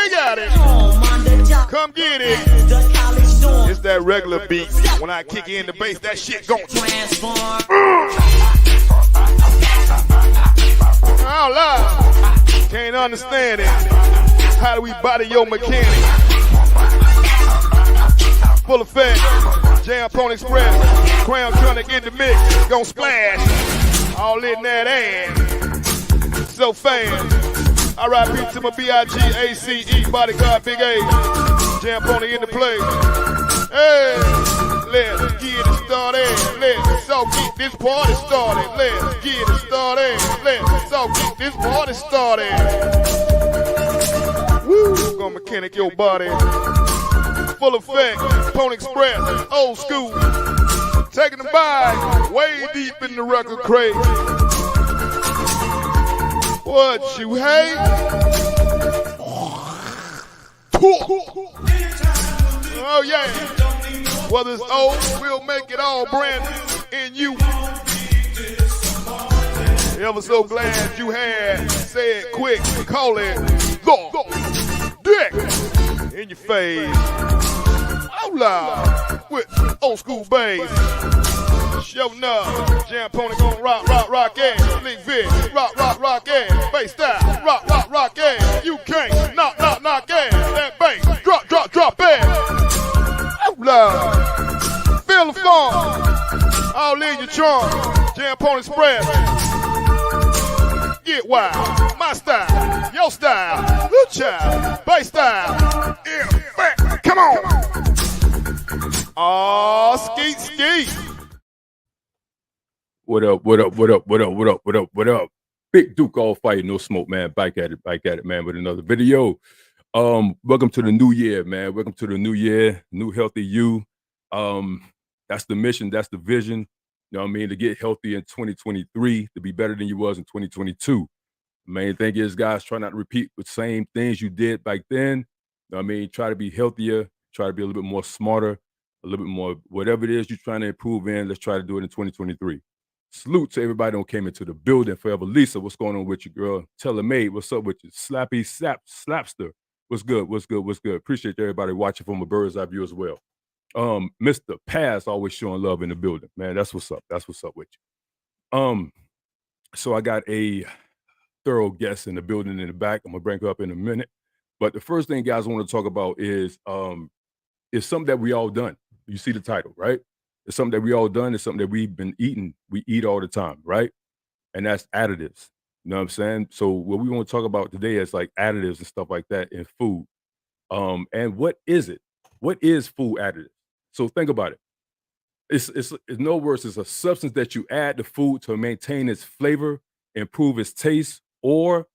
they got it. Come get it. It's that regular beat. When I kick in the bass, that shit gon' transform. Out loud. Can't understand it. How do we body your mechanic? Full effect. Jam Pone Express. Crown trying to get the mix. Gon' splash. All in that ass. So fast. R.I.P. to my B.I.G.A.C.E. bodyguard Big A. Jam Pony in the play. Hey, let's get it started. Let's all get this party started. Let's get it started. Let's all get this party started. Woo, gonna mechanic your body. Full effect, Pony Express, old school. Taking them by, way deep in the record crate. What you hate? Oh yeah. Whether it's old, we'll make it all brand new in you. Ever so glad you had. Say it quick, call it the dick in your face. Out loud with old school bass. Showing up, Jam Pony gon' rock ass. Slick Vic, rock ass. Bass style, rock ass. You can't knock ass. That bass, drop ass. Out loud, feel the funk. All in your charm, Jam Pony Express. Get wild, my style, your style, good child, bass style. In fact, come on. Aw, skeet. What up? Big Duke all fight, no smoke, man. Back at it, man, with another video. Welcome to the new year, man. Welcome to the new year, new healthy you. That's the mission, that's the vision. You know what I mean? To get healthy in 2023, to be better than you was in 2022. The main thing is, guys, try not to repeat the same things you did back then. You know what I mean? Try to be healthier, try to be a little bit more smarter, a little bit more, whatever it is you're trying to improve in, let's try to do it in 2023. Salute to everybody who came into the building. Forever Lisa, what's going on with you, girl? Telemaid, what's up with you? Slappy Slapster, what's good? Appreciate everybody watching from a bird's eye view as well. Mr. Pass always showing love in the building, man. That's what's up with you. So I got a thorough guest in the building in the back. I'm gonna bring her up in a minute. But the first thing, guys, I want to talk about is something that we all done. You see the title, right? It's something that we all done. It's something that we've been eating. We eat all the time, right? And that's additives. You know what I'm saying? So what we want to talk about today is like additives and stuff like that in food. And what is it? What is food additives? So think about it. It's no worse. It's a substance that you add to food to maintain its flavor, improve its taste, or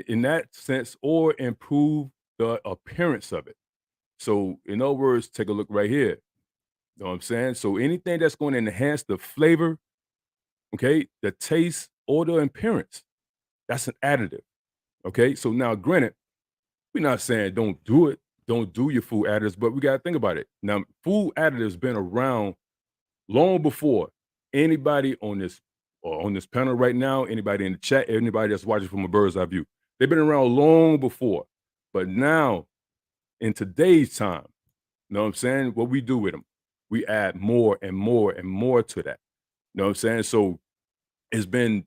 in that sense, or improve the appearance of it. So in other words, take a look right here. You know what I'm saying? So anything that's going to enhance the flavor, okay, the taste or the appearance, that's an additive. Okay. So now granted, we're not saying don't do it. Don't do your food additives, but we got to think about it. Now, food additives been around long before anybody on this panel right now, anybody in the chat, anybody that's watching from a bird's eye view. They've been around long before. But now, in today's time, you know what I'm saying? What we do with them, we add more and more and more to that. You know what I'm saying? So it's been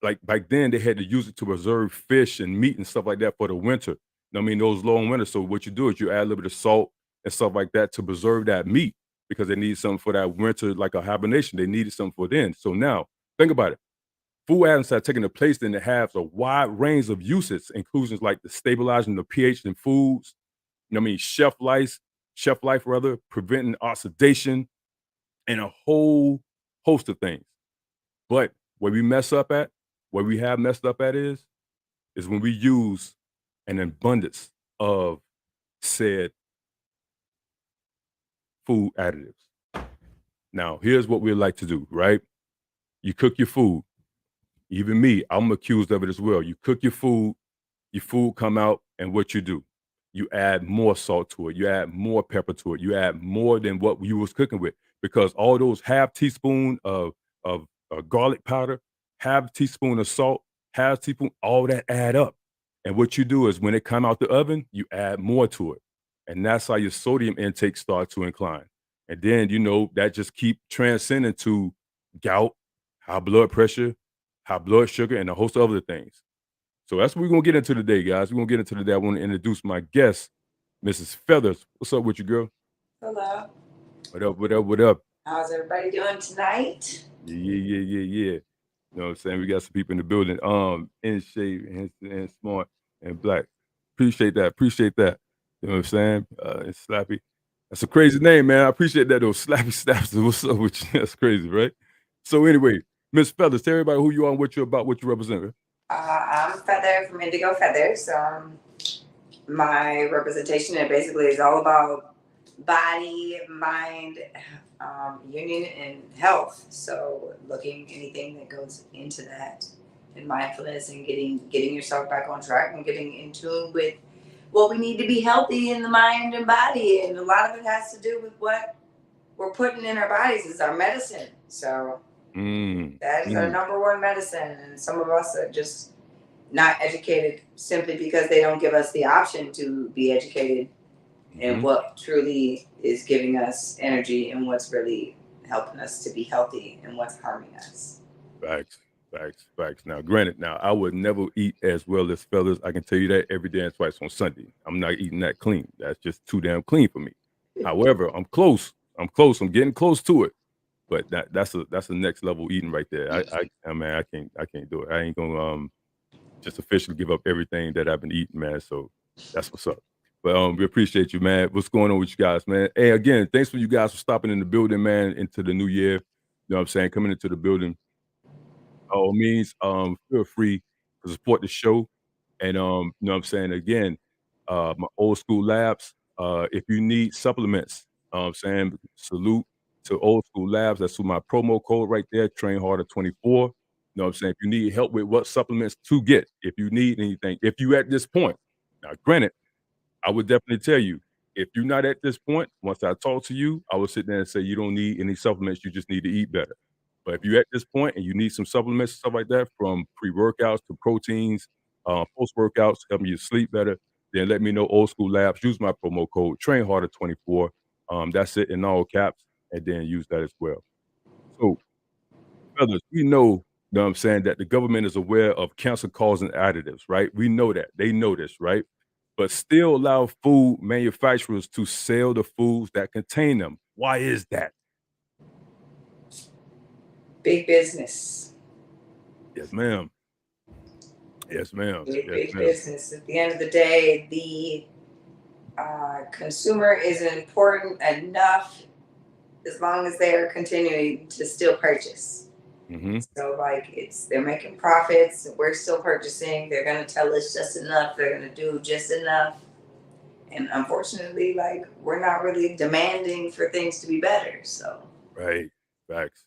like back then they had to use it to preserve fish and meat and stuff like that for the winter. You know what I mean? Those long winters. So what you do is you add a little bit of salt and stuff like that to preserve that meat because they need something for that winter, like a hibernation. They needed something for then. So now think about it. Food additives are taking a place then it has a wide range of uses, inclusions like the stabilizing the pH in foods. You know what I mean? Shelf life, preventing oxidation, and a whole host of things. But where we have messed up at is when we use an abundance of said food additives. Now, here's what we like to do, right? You cook your food. Even me, I'm accused of it as well. You cook your food come out, and what you do? You add more salt to it. You add more pepper to it. You add more than what you was cooking with, because all those half teaspoon of garlic powder, half teaspoon of salt, half teaspoon, all that add up. And what you do is when it come out the oven, you add more to it. And that's how your sodium intake starts to incline. And then, that just keep transcending to gout, high blood pressure, high blood sugar, and a host of other things. So that's what we're going to get into today, guys. We're going to get into today. I want to introduce my guest, Mrs. Feathers. What's up with you, girl? Hello. What up, what up, what up? How's everybody doing tonight? Yeah. You know what I'm saying? We got some people in the building, in shape and smart and black. Appreciate that. You know what I'm saying? And Slappy. That's a crazy name, man. I appreciate that though. Slappy Snaps. What's up with you? That's crazy, right? So anyway, Miss Feathers, tell everybody who you are and what you're about, what you represent. Right? I'm Feather from Indigo Feathers. My representation basically is all about body, mind, union, and health. So looking anything that goes into that, and mindfulness, and getting yourself back on track and getting in tune with what we need to be healthy in the mind and body. And a lot of it has to do with what we're putting in our bodies is our medicine. So that is our number one medicine. And some of us are just not educated simply because they don't give us the option to be educated in what truly is giving us energy and what's really helping us to be healthy and what's harming us. Facts. Now, granted, I would never eat as well as Feathers. I can tell you that every day and twice on Sunday. I'm not eating that clean. That's just too damn clean for me. However, I'm close. I'm getting close to it. But that's a next level eating right there. I can't do it. I ain't gonna just officially give up everything that I've been eating, man. So that's what's up. But we appreciate you, man. What's going on with you guys, man? Hey, again, thanks for you guys for stopping in the building, man, into the new year. You know what I'm saying? Coming into the building. By all means, feel free to support the show. And you know what I'm saying? Again, my old school labs, if you need supplements, I'm saying salute to old school labs. That's my promo code right there, train harder 24. You know what I'm saying? If you need help with what supplements to get, if you need anything, if you at this point, now granted, I would definitely tell you, if you're not at this point, once I talk to you, I will sit there and say you don't need any supplements, you just need to eat better. But if you're at this point and you need some supplements, stuff like that, from pre-workouts to proteins, post-workouts, helping you sleep better, then let me know. Old School Labs, use my promo code, Train Harder 24. That's it in all caps, and then use that as well. So, brothers, we know what I'm saying, that the government is aware of cancer-causing additives, right? We know that. They know this, right? But still allow food manufacturers to sell the foods that contain them. Why is that? Big business. Yes, ma'am. Big business. At the end of the day, the consumer is important enough as long as they are continuing to still purchase. So they're making profits, we're still purchasing, they're going to tell us just enough, they're going to do just enough. And unfortunately, we're not really demanding for things to be better. So right. Facts.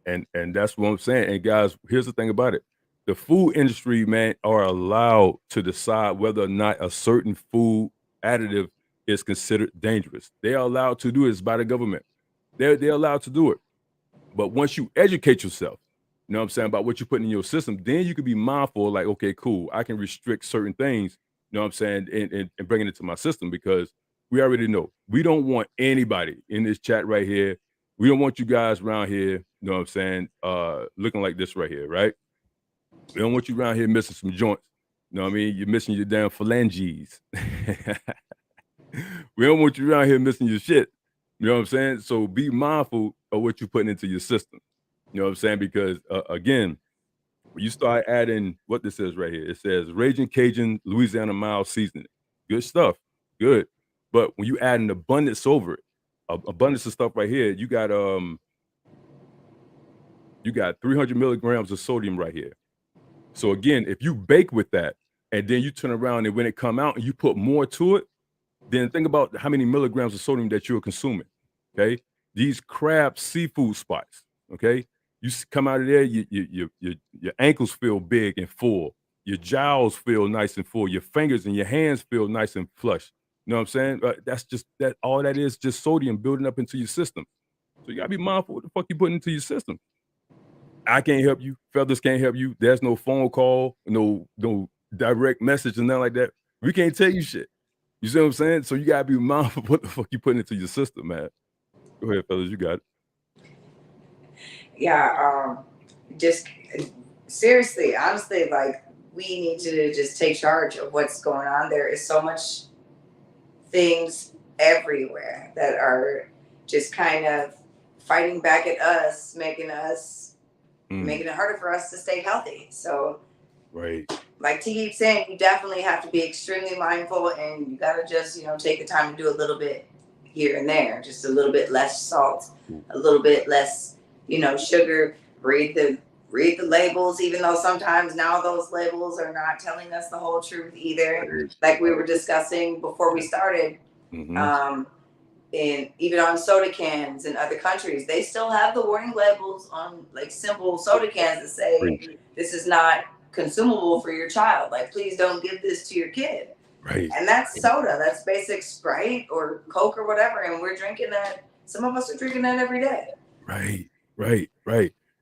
And that's what I'm saying. And guys, here's the thing about it. The food industry, man, are allowed to decide whether or not a certain food additive is considered dangerous. They are allowed to do this by the government. They're allowed to do it. But once you educate yourself, you know what I'm saying, about what you put in your system, then you can be mindful, like, okay, cool, I can restrict certain things, you know what I'm saying, and bring it into my system, because we already know we don't want anybody in this chat right here. We don't want you guys around here, you know what I'm saying, looking like this right here, right? We don't want you around here missing some joints. You know what I mean? You're missing your damn phalanges. We don't want you around here missing your shit. You know what I'm saying? So be mindful of what you're putting into your system. You know what I'm saying? Because again, when you start adding what this is right here, it says Raging Cajun Louisiana mild seasoning. Good stuff. Good. But when you add an abundance over it, abundance of stuff right here, you got 300 milligrams of sodium right here. So again, if you bake with that and then you turn around and when it come out and you put more to it, then think about how many milligrams of sodium that you're consuming. Okay, these crab seafood spots. Okay, you come out of there, your ankles feel big and full. Your jowls feel nice and full. Your fingers and your hands feel nice and flush. You know what I'm saying? That's just that. All that is just sodium building up into your system. So you gotta be mindful what the fuck you putting into your system. I can't help you. Feathers can't help you. There's no phone call, no direct message and nothing like that. We can't tell you shit. You see what I'm saying? So you gotta be mindful of what the fuck you putting into your system, man. Go ahead, fellas, you got it. Yeah, just seriously, honestly, like we need to just take charge of what's going on. There is so much things everywhere that are just kind of fighting back at us, making it harder for us to stay healthy. So, right, like T keeps saying, you definitely have to be extremely mindful, and you gotta just take the time to do a little bit here and there, just a little bit less salt, a little bit less sugar. Read the labels, even though sometimes now those labels are not telling us the whole truth either. Like we were discussing before we started, and even on soda cans in other countries, they still have the warning labels on like simple soda cans that say this is not consumable for your child. Like, please don't give this to your kid. Right. And that's soda. That's basic Sprite or Coke or whatever. And we're drinking that. Some of us are drinking that every day. Right.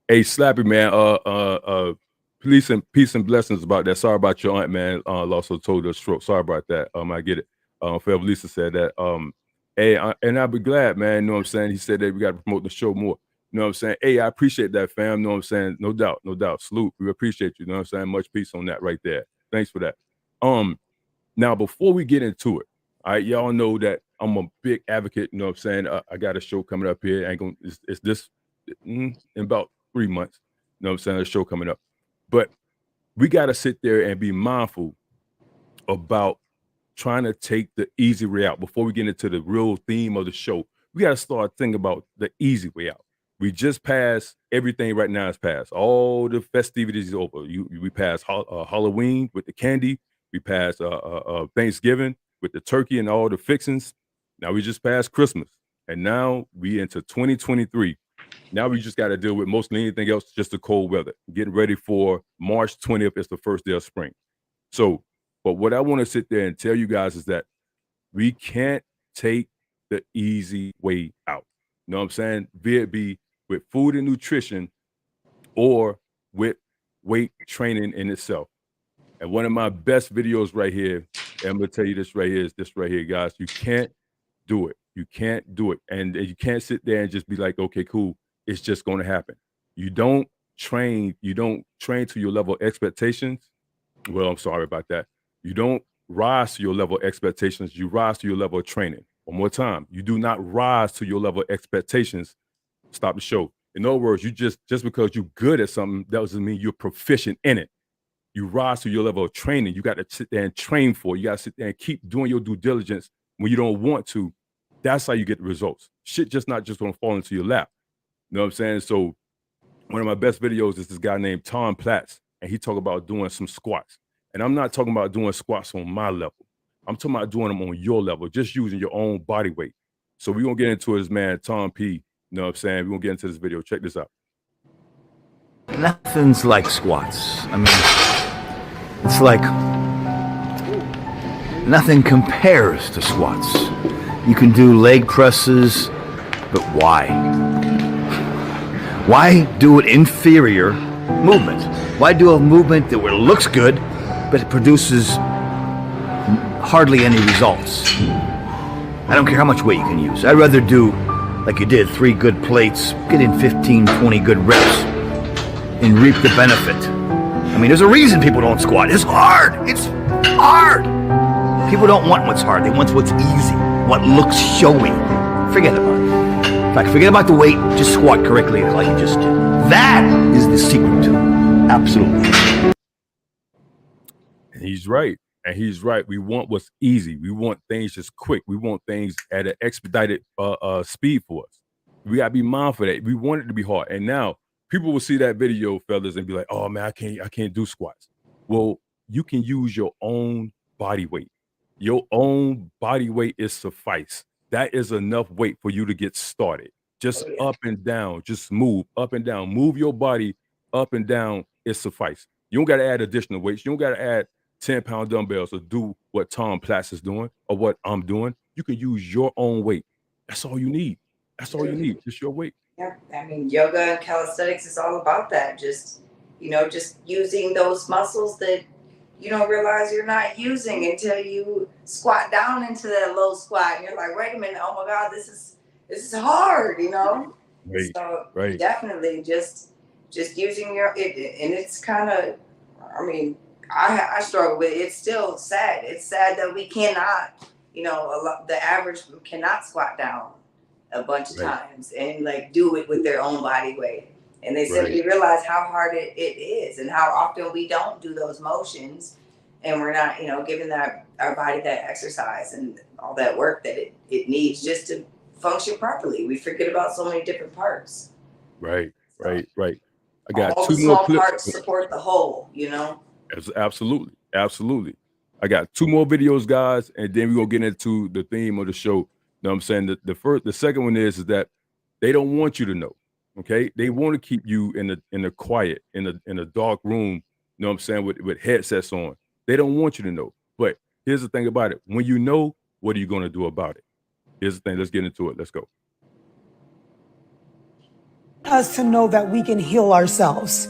Hey, Slappy, man. Peace and blessings about that. Sorry about your aunt, man. Also told her stroke. Sorry about that. I get it. Forever Lisa said that. Hey, and I'll be glad, man. You know what I'm saying? He said that we got to promote the show more. You know what I'm saying? Hey, I appreciate that, fam. You know what I'm saying? No doubt. Salute. We appreciate you. You know what I'm saying? Much peace on that right there. Thanks for that. Now, before we get into it, all right, y'all know that I'm a big advocate. You know what I'm saying? I got a show coming up here. It's this in about 3 months. You know what I'm saying? A show coming up. But we got to sit there and be mindful about trying to take the easy way out. Before we get into the real theme of the show, we got to start thinking about the easy way out. We just passed, everything right now is passed. All the festivities is over. We passed Halloween with the candy. We passed Thanksgiving with the turkey and all the fixings. Now we just passed Christmas. And now we into 2023. Now we just got to deal with mostly anything else, just the cold weather. Getting ready for March 20th is the first day of spring. So, but what I want to sit there and tell you guys is that we can't take the easy way out. You know what I'm saying? Be it be with food and nutrition or with weight training in itself. And one of my best videos right here, and I'm going to tell you this right here, is this right here, guys. You can't do it. You can't do it. And you can't sit there and just be like, okay, cool. It's just going to happen. You don't train to your level of expectations. Well, I'm sorry about that. You don't rise to your level of expectations. You rise to your level of training. One more time. You do not rise to your level of expectations. Stop the show. In other words, you just because you're good at something, that doesn't mean you're proficient in it. You rise to your level of training. You got to sit there and train for it. You got to sit there and keep doing your due diligence when you don't want to. That's how you get the results. Shit just not just going to fall into your lap. You know what I'm saying? So one of my best videos is this guy named Tom Platts, and he talk about doing some squats. And I'm not talking about doing squats on my level. I'm talking about doing them on your level, just using your own body weight. So we're going to get into this, man, Tom P. You know what I'm saying? We're going to get into this video. Check this out. Nothing's like squats. I mean, it's like nothing compares to squats. You can do leg presses, but why? Why do an inferior movement? Why do a movement that looks good, but it produces hardly any results? I don't care how much weight you can use. I'd rather do, like you did, 3 good plates, get in 15, 20 good reps, and reap the benefit. I mean, there's a reason people don't squat. It's hard. It's hard. People don't want what's hard. They want what's easy, what looks showy. Forget about it. In fact, forget about the weight. Just squat correctly like you just did. That is the secret to it. Absolutely. And he's right. We want what's easy. We want things just quick. We want things at an expedited speed for us. We got to be mindful of that. We want it to be hard. And now people will see that video, fellas, and be like, oh, man, I can't do squats. Well, you can use your own body weight. Your own body weight is suffice. That is enough weight for you to get started. Just up and down, just move up and down. Move your body up and down, it suffice. You don't got to add additional weights. You don't got to add 10-pound dumbbells or do what Tom Platts is doing or what I'm doing. You can use your own weight. That's all you need. That's all you need, just your weight. Yeah, I mean, yoga and calisthenics is all about that. Just using those muscles that, you don't realize you're not using until you squat down into that low squat and you're like, wait a minute, oh my God, this is hard, you know? Right. So Right. definitely just using your it, and it's kind of, I mean, I struggle with it. It's still sad. It's sad that we cannot, you know, the average cannot squat down a bunch of times and like do it with their own body weight. And they simply realize how hard it is and how often we don't do those motions and we're not, you know, giving that our body that exercise and all that work that it needs just to function properly. We forget about so many different parts. Right. I got all two the more small clips. parts support the whole, you know? Absolutely. I got two more videos, guys, and then we're gonna get into the theme of the show. You know what I'm saying? The second one is that they don't want you to know. Okay, they want to keep you in the quiet, in a dark room, you know what I'm saying, with headsets on. They don't want you to know. But here's the thing about it. When you know, what are you gonna do about it? Here's the thing, let's get into it. Let's go. Us to know that we can heal ourselves.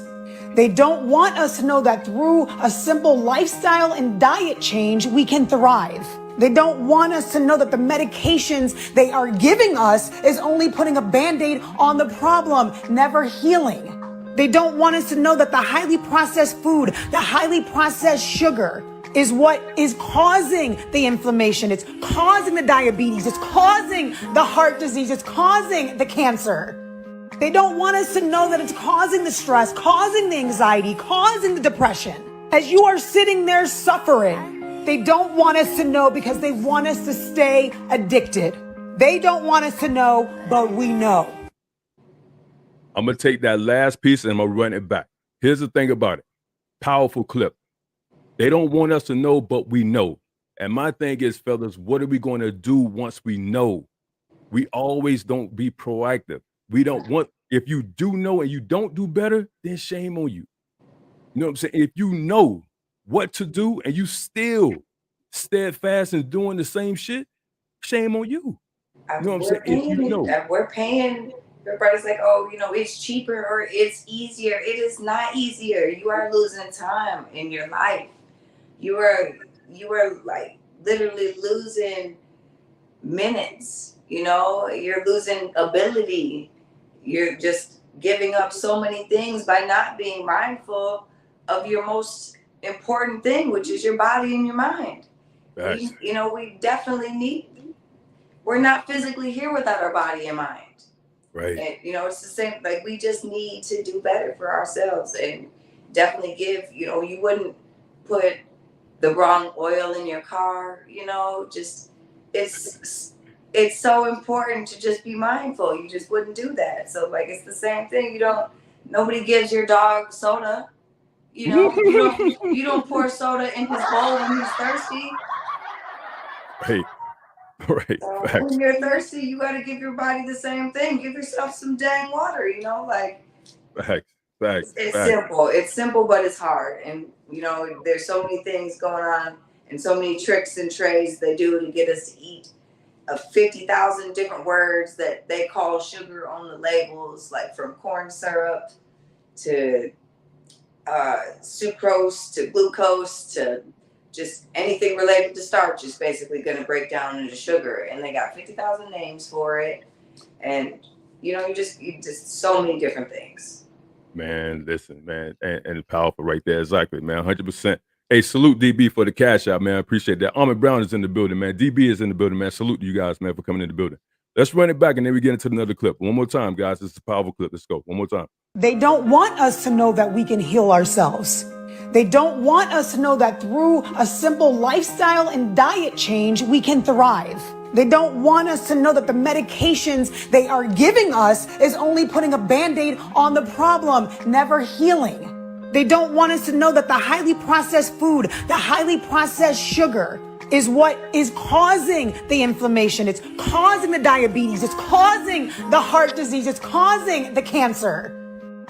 They don't want us to know that through a simple lifestyle and diet change, we can thrive. They don't want us to know that the medications they are giving us is only putting a Band-Aid on the problem, never healing. They don't want us to know that the highly processed food, the highly processed sugar is what is causing the inflammation. It's causing the diabetes. It's causing the heart disease. It's causing the cancer. They don't want us to know that it's causing the stress, causing the anxiety, causing the depression. As you are sitting there suffering, they don't want us to know because they want us to stay addicted. They don't want us to know, but we know. I'm going to take that last piece and I'm going to run it back. Here's the thing about it. Powerful clip. They don't want us to know, but we know. And my thing is, fellas, what are we going to do once we know? We always don't be proactive. We don't want, if you do know and you don't do better, then shame on you. You know what I'm saying? If you know what to do and you still steadfast in doing the same shit, shame on you. You know what I'm saying? If you know. We're paying. Everybody's like, oh, you know, it's cheaper or it's easier. It is not easier. You are losing time in your life. You are like literally losing minutes. You know, you're losing ability. You're just giving up so many things by not being mindful of your most important thing, which is your body and your mind. We definitely we're not physically here without our body and mind. Right. And, it's the same, like we just need to do better for ourselves and definitely you wouldn't put the wrong oil in your car, just it's so important to just be mindful. You just wouldn't do that. So like, it's the same thing. Nobody gives your dog soda, you don't pour soda in his bowl when he's thirsty. Right. So when you're thirsty, you got to give your body the same thing. Give yourself some dang water, Facts. Simple. It's simple, but it's hard. And, there's so many things going on and so many tricks and trades they do to get us to eat 50,000 different words that they call sugar on the labels, like from corn syrup to sucrose to glucose to just anything related to starch is basically going to break down into sugar. And they got 50,000 names for it. And, you just so many different things. Man, listen, man. And powerful right there. Exactly, man. 100%. Hey, salute DB for the cash out, man. I appreciate that. Ahmed Brown is in the building, man. DB is in the building, man. Salute to you guys, man, for coming in the building. Let's run it back and then we get into another clip. One more time, guys. This is a powerful clip. Let's go. One more time. They don't want us to know that we can heal ourselves. They don't want us to know that through a simple lifestyle and diet change, we can thrive. They don't want us to know that the medications they are giving us is only putting a Band-Aid on the problem, never healing. They don't want us to know that the highly processed food, the highly processed sugar is what is causing the inflammation. It's causing the diabetes. It's causing the heart disease. It's causing the cancer.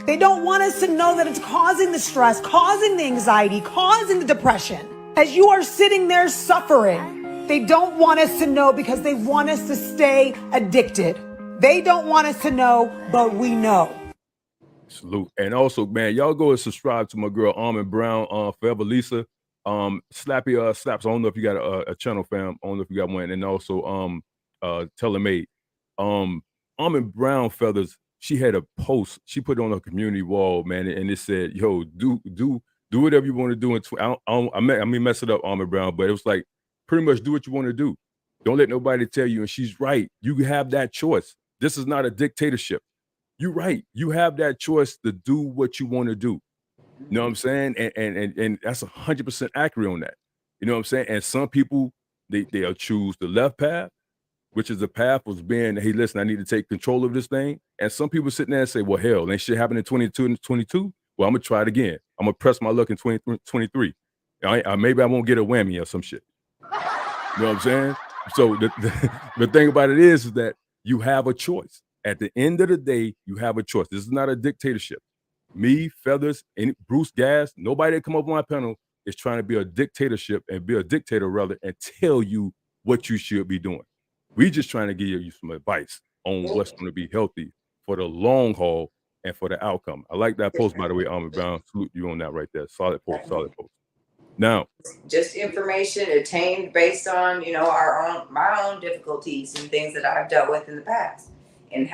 They don't want us to know that it's causing the stress, causing the anxiety, causing the depression. As you are sitting there suffering, they don't want us to know because they want us to stay addicted. They don't want us to know, but we know. Salute. And also, man, y'all go and subscribe to my girl Ahmed Brown on Forever Lisa. Slappy Slaps. I don't know if you got a channel, fam. I don't know if you got one. And also Telemate. Almond Brown Feathers, she had a post. She put it on her community wall, man, and it said, "Yo, do whatever you want to do." I mean, mess it up, Almond Brown, but it was like pretty much do what you want to do. Don't let nobody tell you. And she's right. You have that choice. This is not a dictatorship. You're right. You have that choice to do what you want to do. You know what I'm saying? And that's 100% accurate on that. You know what I'm saying? And some people they'll choose the left path, which is the path was being, hey, listen, I need to take control of this thing. And some people sitting there and say, well, hell, ain't shit happened in 22 and 22. Well, I'm gonna try it again. I'm gonna press my luck in 2023. Maybe I won't get a whammy or some shit. You know what I'm saying? So the thing about it is that you have a choice. At the end of the day, you have a choice. This is not a dictatorship. Me, Feathers, and Bruce Gas, nobody that come up on my panel is trying to be a dictatorship and be a dictator rather and tell you what you should be doing. We just trying to give you some advice on what's going to be healthy for the long haul and for the outcome. I like that post, by the way, Almond Brown. Salute you on that right there. Solid post, solid post. Now, just information attained based on, my own difficulties and things that I've dealt with in the past, and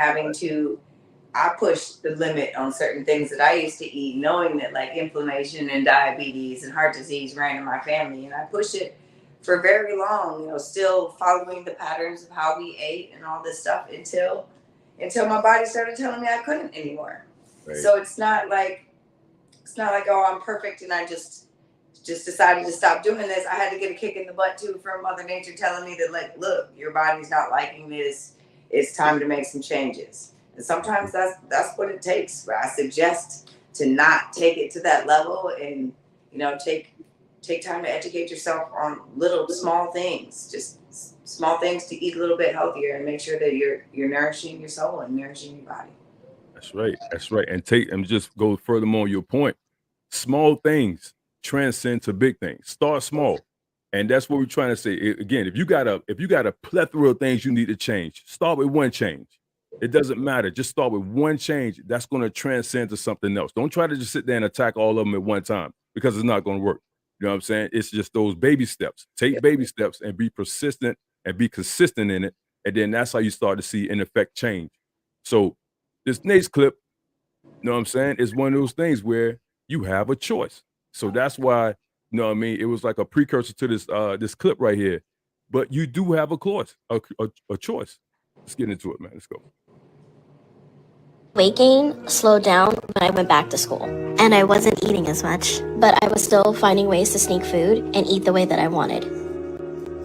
I push the limit on certain things that I used to eat, knowing that like inflammation and diabetes and heart disease ran in my family, and I pushed it for very long, still following the patterns of how we ate and all this stuff until my body started telling me I couldn't anymore. Right. So it's not like, oh, I'm perfect and I just decided to stop doing this. I had to get a kick in the butt too from Mother Nature telling me that, like, look, your body's not liking this. It's time to make some changes. And sometimes that's what it takes. But I suggest to not take it to that level and, take time to educate yourself on little small things, just small things to eat a little bit healthier and make sure that you're nourishing your soul and nourishing your body. That's right. That's right. And just go furthermore on your point. Small things transcend to big things. Start small. And that's what we're trying to say. Again, if you got a plethora of things you need to change, start with one change. It doesn't matter. Just start with one change. That's going to transcend to something else. Don't try to just sit there and attack all of them at one time, because it's not going to work. You know what I'm saying? It's just those baby steps. Take baby steps and be persistent and be consistent in it. And then that's how you start to see, in effect, change. So this next clip, you know what I'm saying, is one of those things where you have a choice. So that's why, you know what I mean, it was like a precursor to this clip right here. But you do have a choice. Let's get into it, man. Let's go. Weight gain slowed down when I went back to school, and I wasn't eating as much, but I was still finding ways to sneak food and eat the way that I wanted.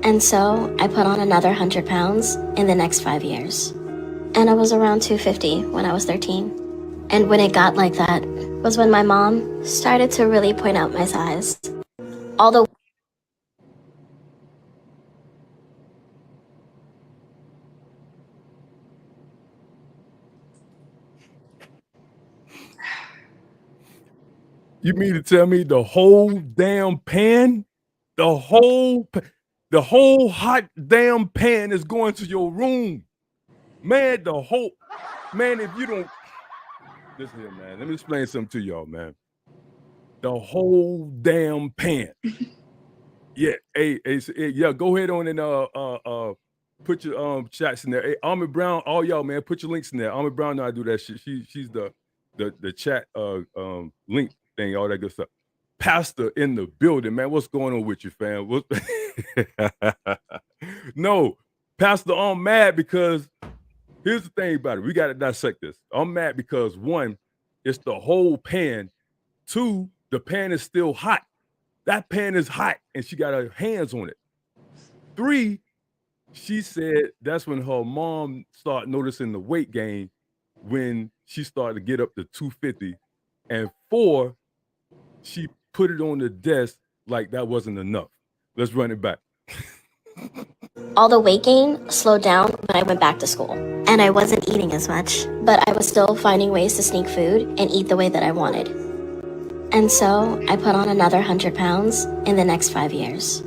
And so I put on another 100 pounds in the next 5 years. And I was around 250 when I was 13. And when it got like that was when my mom started to really point out my size. Although You mean to tell me the whole damn pan, the whole hot damn pan is going to your room? Man, if you don't, listen here, man, let me explain something to y'all, man. The whole damn pan. Yeah, yeah, go ahead on and put your chats in there. Hey, Almond Brown, all y'all, man, put your links in there. Almond Brown know how to do that shit. She's the chat link thing, all that good stuff. Pastor in the building, man. What's going on with you, fam? No, Pastor, I'm mad because here's the thing about it. We got to dissect this. I'm mad because, one, it's the whole pan. Two, the pan is still hot. That pan is hot, and she got her hands on it. Three, she said that's when her mom started noticing the weight gain when she started to get up to 250. And four, she put it on the desk like that wasn't enough. Let's run it back. all the weight gain slowed down when I went back to school, and I wasn't eating as much, but I was still finding ways to sneak food and eat the way that I wanted. And so I put on another 100 pounds in the next 5 years.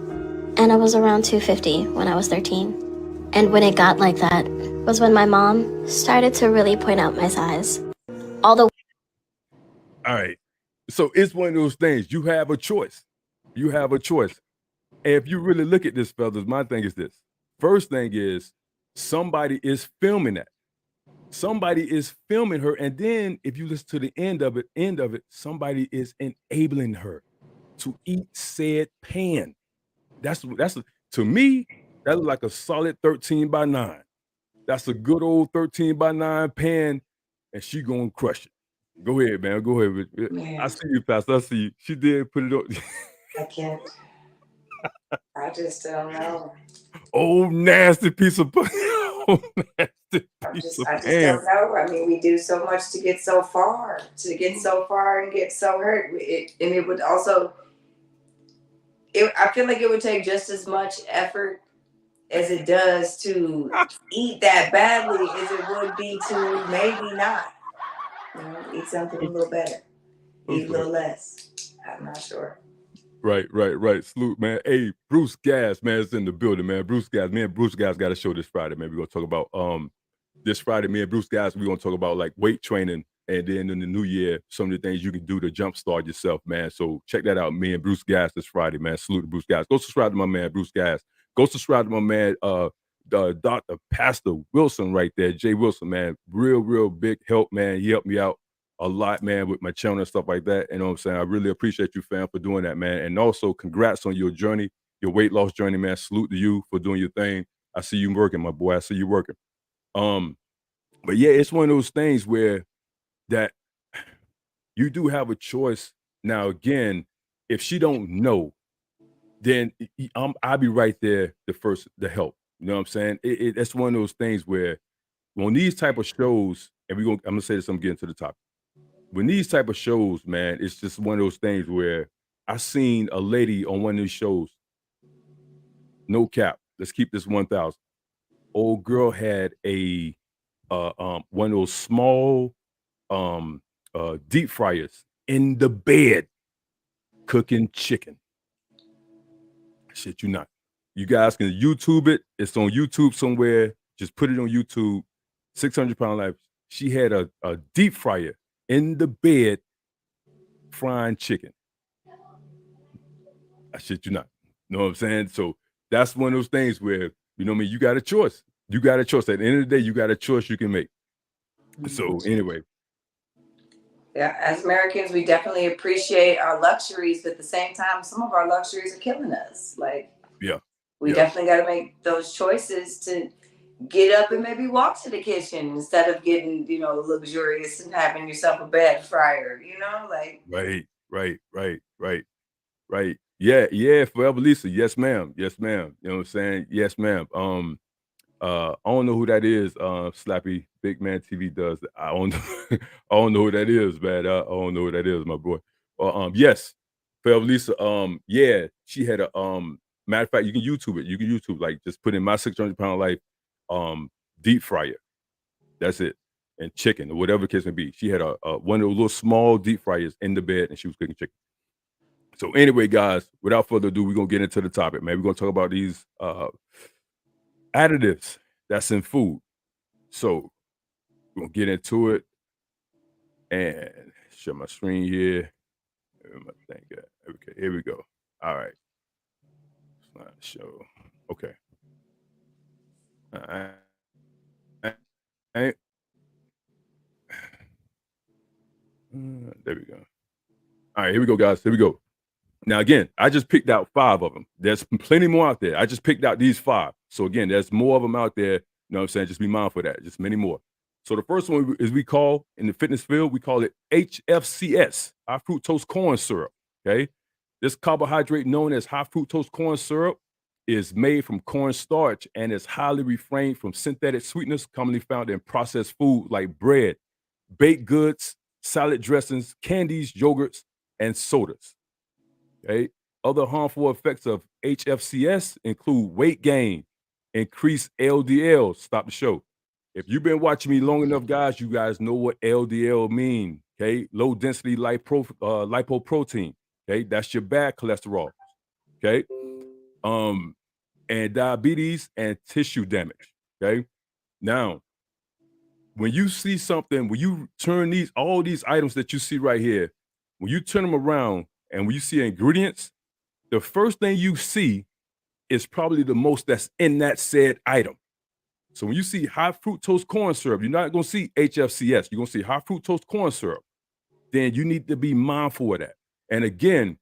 And I was around 250 when I was 13. And when it got like that was when my mom started to really point out my size. All right. So it's one of those things. You have a choice. You have a choice. And if you really look at this, fellas, my thing is this. First thing is somebody is filming that. Somebody is filming her. And then if you listen to the end of it, somebody is enabling her to eat said pan. That's to me, that's like a solid 13x9. That's a good old 13x9 pan, and she gonna crush it. Go ahead, man. Go ahead. I Man, see you, Pastor. I see you. She did put it on. I can't. I just don't know. Oh, nasty piece of oh, nasty piece of I just pan. don't know. I mean, we do so much to get so far, and get so hurt. And it would also, I feel like it would take just as much effort as it does to eat that badly as it would be to maybe not. You know, eat something a little better, eat a little less. I'm not sure. Right. Salute, man. Hey, Bruce Gas, man, is in the building, man. Bruce Gas, man. Bruce Gas got a show this Friday, man. We're gonna talk about this Friday, me and Bruce Gas, we're gonna talk about like weight training, and then in the new year, some of the things you can do to jumpstart yourself, man. So check that out, me and Bruce Gas this Friday, man. Salute to Bruce Gas. Go subscribe to my man, Bruce Gas. Go subscribe to my man, Dr. Pastor Wilson right there, Jay Wilson, man. Real big help, man. He helped me out a lot, man, with my channel and stuff like that. You know what I'm saying? I really appreciate you, fam, for doing that, man. And also, congrats on your journey, your weight loss journey, man. Salute to you for doing your thing. I see you working, my boy. I see you working. But yeah, it's one of those things where that you do have a choice. Now, again, if she don't know, then I'll be right there to help. You know what I'm saying? It's one of those things where on these type of shows, and I'm gonna say this, I'm getting to the topic. When these type of shows, man, it's just one of those things where I seen a lady on one of these shows, no cap, let's keep this 1,000. Old girl had a one of those small deep fryers in the bed cooking chicken. Shit, you not. You guys can YouTube it. It's on YouTube somewhere. Just put it on YouTube. 600-pound life. She had a deep fryer in the bed frying chicken. I shit you not. You know what I'm saying? So that's one of those things where, you know what I mean, you got a choice. You got a choice. At the end of the day, you got a choice you can make. So anyway. Yeah, as Americans, we definitely appreciate our luxuries, but at the same time, some of our luxuries are killing us. Like, we definitely got to make those choices to get up and maybe walk to the kitchen instead of getting, luxurious and having yourself a bed fryer, like. Right. Yeah, Forever Lisa. Yes, ma'am. You know what I'm saying? Yes, ma'am. I don't know who that is. Slappy Big Man TV does. I don't know who that is, man. I don't know who that is, my boy. Yes, Forever Lisa. Yeah, she had a matter of fact, you can YouTube it. You can YouTube, like, just put in my 600-pound life deep fryer. That's it. And chicken or whatever the case may be. She had a one of those little small deep fryers in the bed, and she was cooking chicken. So anyway, guys, without further ado, we're gonna get into the topic, man. We're gonna talk about these additives that's in food. So we're gonna get into it and share my screen here. Okay, here we go. All right. Slideshow. Okay. All right. There we go. All right, here we go, guys. Here we go. Now, again, I just picked out 5 of them. There's plenty more out there. I just picked out these 5. So, again, there's more of them out there. You know what I'm saying? Just be mindful of that. Just many more. So, the first one is we call, in the fitness field, we call it HFCS, high fructose corn syrup. Okay? This carbohydrate known as high fructose corn syrup is made from cornstarch and is highly refrained from synthetic sweeteners commonly found in processed food like bread, baked goods, salad dressings, candies, yogurts, and sodas. Okay. Other harmful effects of HFCS include weight gain, increased LDL. Stop the show. If you've been watching me long enough, guys, you guys know what LDL mean. Okay, low density lipoprotein. Okay, that's your bad cholesterol. Okay, and diabetes and tissue damage. Okay, now when you see something, when you turn all these items that you see right here, when you turn them around and when you see ingredients, the first thing you see is probably the most that's in that said item. So when you see high fructose corn syrup, you're not going to see HFCS. You're going to see high fructose corn syrup. Then you need to be mindful of that. And again,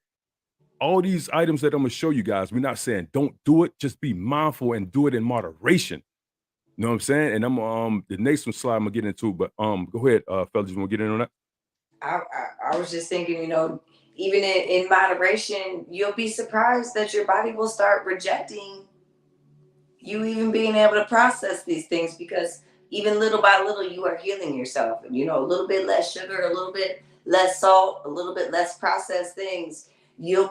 all these items that I'm going to show you guys, we're not saying don't do it. Just be mindful and do it in moderation. You know what I'm saying? And I'm the next one slide I'm gonna get into, but go ahead, fellas, you want to get in on that? I was just thinking, even in moderation, you'll be surprised that your body will start rejecting you even being able to process these things, because even little by little you are healing yourself. A little bit less sugar, a little bit less salt, a little bit less processed things. You'll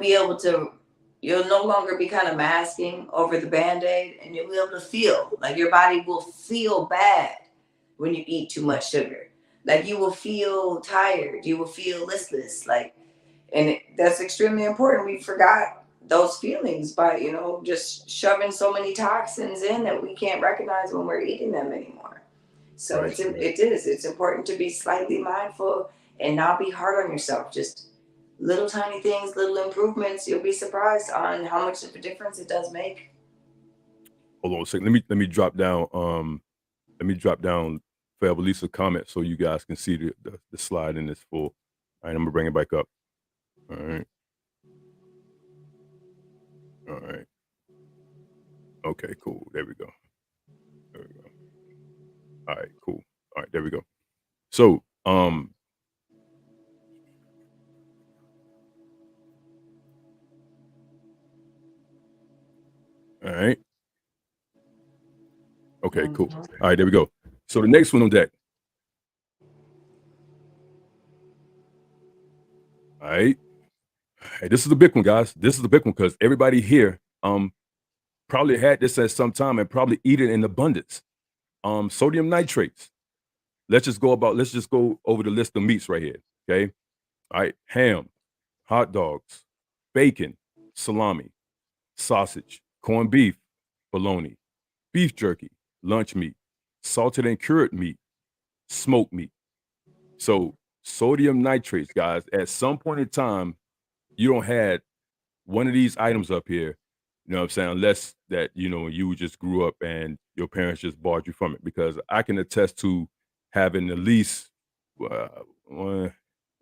no longer be kind of masking over the Band-Aid, and you'll be able to feel like your body will feel bad when you eat too much sugar. Like you will feel tired, you will feel listless, and that's extremely important. We forgot those feelings by just shoving so many toxins in that we can't recognize when we're eating them anymore. So Right. it's important to be slightly mindful and not be hard on yourself. Just little tiny things, little improvements. You'll be surprised on how much of a difference it does make. Hold on a second. Let me drop down. Let me drop down for Evelisa comment so you guys can see the slide in this full. All right, I'm gonna bring it back up. All right. All right. Okay, cool. There we go. There we go. All right, cool. All right, there we go. So, all right. Okay, cool. All right, there we go. So the next one on deck. All right. Hey, this is the big one, guys. This is the big one because everybody here probably had this at some time and probably eat it in abundance. Sodium nitrates. Let's just go over the list of meats right here. Okay. All right. Ham, hot dogs, bacon, salami, sausage, corned beef, bologna, beef jerky, lunch meat, salted and cured meat, smoked meat. So sodium nitrates, guys, at some point in time, you don't have one of these items up here, you know what I'm saying, unless that, you just grew up and your parents just bought you from it. Because I can attest to having at least 1,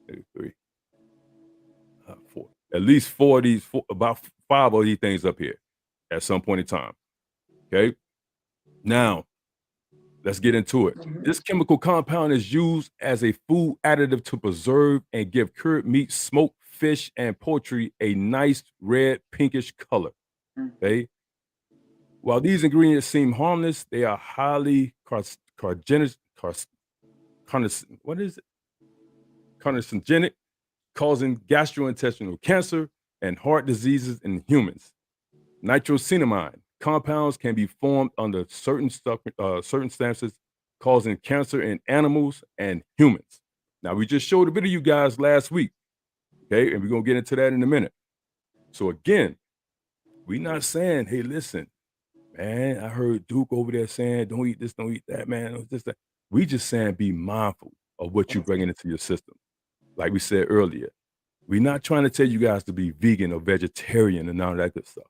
2, 3, 4, at least 4 of these, about 5 of these things up here at some point in time. Okay. Now, let's get into it. This chemical compound is used as a food additive to preserve and give cured meat, smoked fish, and poultry a nice red pinkish color. Okay. While these ingredients seem harmless, they are highly carcinogenic, causing gastrointestinal cancer and heart diseases in humans. Nitrosinamide compounds can be formed under certain circumstances, causing cancer in animals and humans. Now, we just showed a bit of you guys last week, okay? And we're going to get into that in a minute. So again, we're not saying, hey, listen, man, I heard Duke over there saying, don't eat this, don't eat that, man. We just saying be mindful of what you're bringing into your system. Like we said earlier, we're not trying to tell you guys to be vegan or vegetarian and all that good stuff.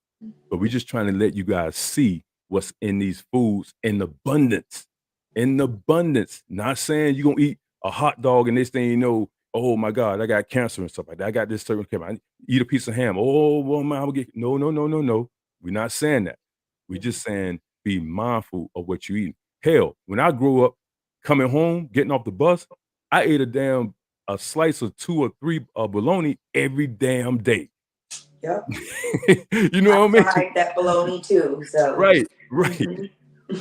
But we're just trying to let you guys see what's in these foods in abundance. In abundance. Not saying you're going to eat a hot dog and this thing, oh my God, I got cancer and stuff like that. I got this certain cancer. I eat a piece of ham. Oh, well, man, I will get. No. We're not saying that. We're just saying be mindful of what you eat. Hell, when I grew up, coming home, getting off the bus, I ate a slice of 2 or 3 bologna every damn day. Yep. You know what I mean? I like that bologna too. So Right.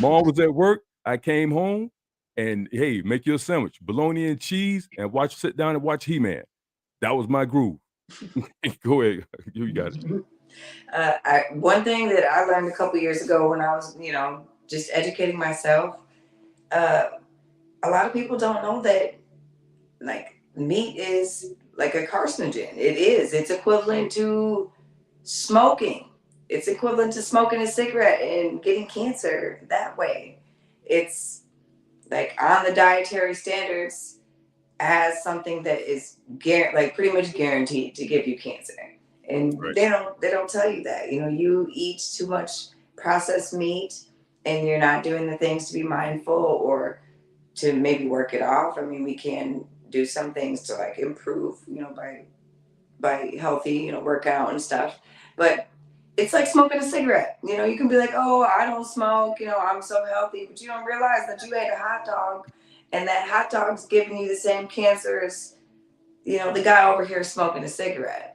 Mom was at work. I came home and hey, make you a sandwich, bologna and cheese, and sit down and watch He-Man. That was my groove. Go ahead. You got it. One thing that I learned a couple years ago when I was, just educating myself, a lot of people don't know that meat is like a carcinogen. It's equivalent to smoking. It's equivalent to smoking a cigarette and getting cancer that way. It's on the dietary standards as something that is pretty much guaranteed to give you cancer. And Right. they don't tell you that. You eat too much processed meat and you're not doing the things to be mindful or to maybe work it off. I mean, we can do some things to like improve, by healthy, workout and stuff. But it's like smoking a cigarette. You can be like, oh, I don't smoke, I'm so healthy, but you don't realize that you ate a hot dog and that hot dog's giving you the same cancer as, the guy over here smoking a cigarette.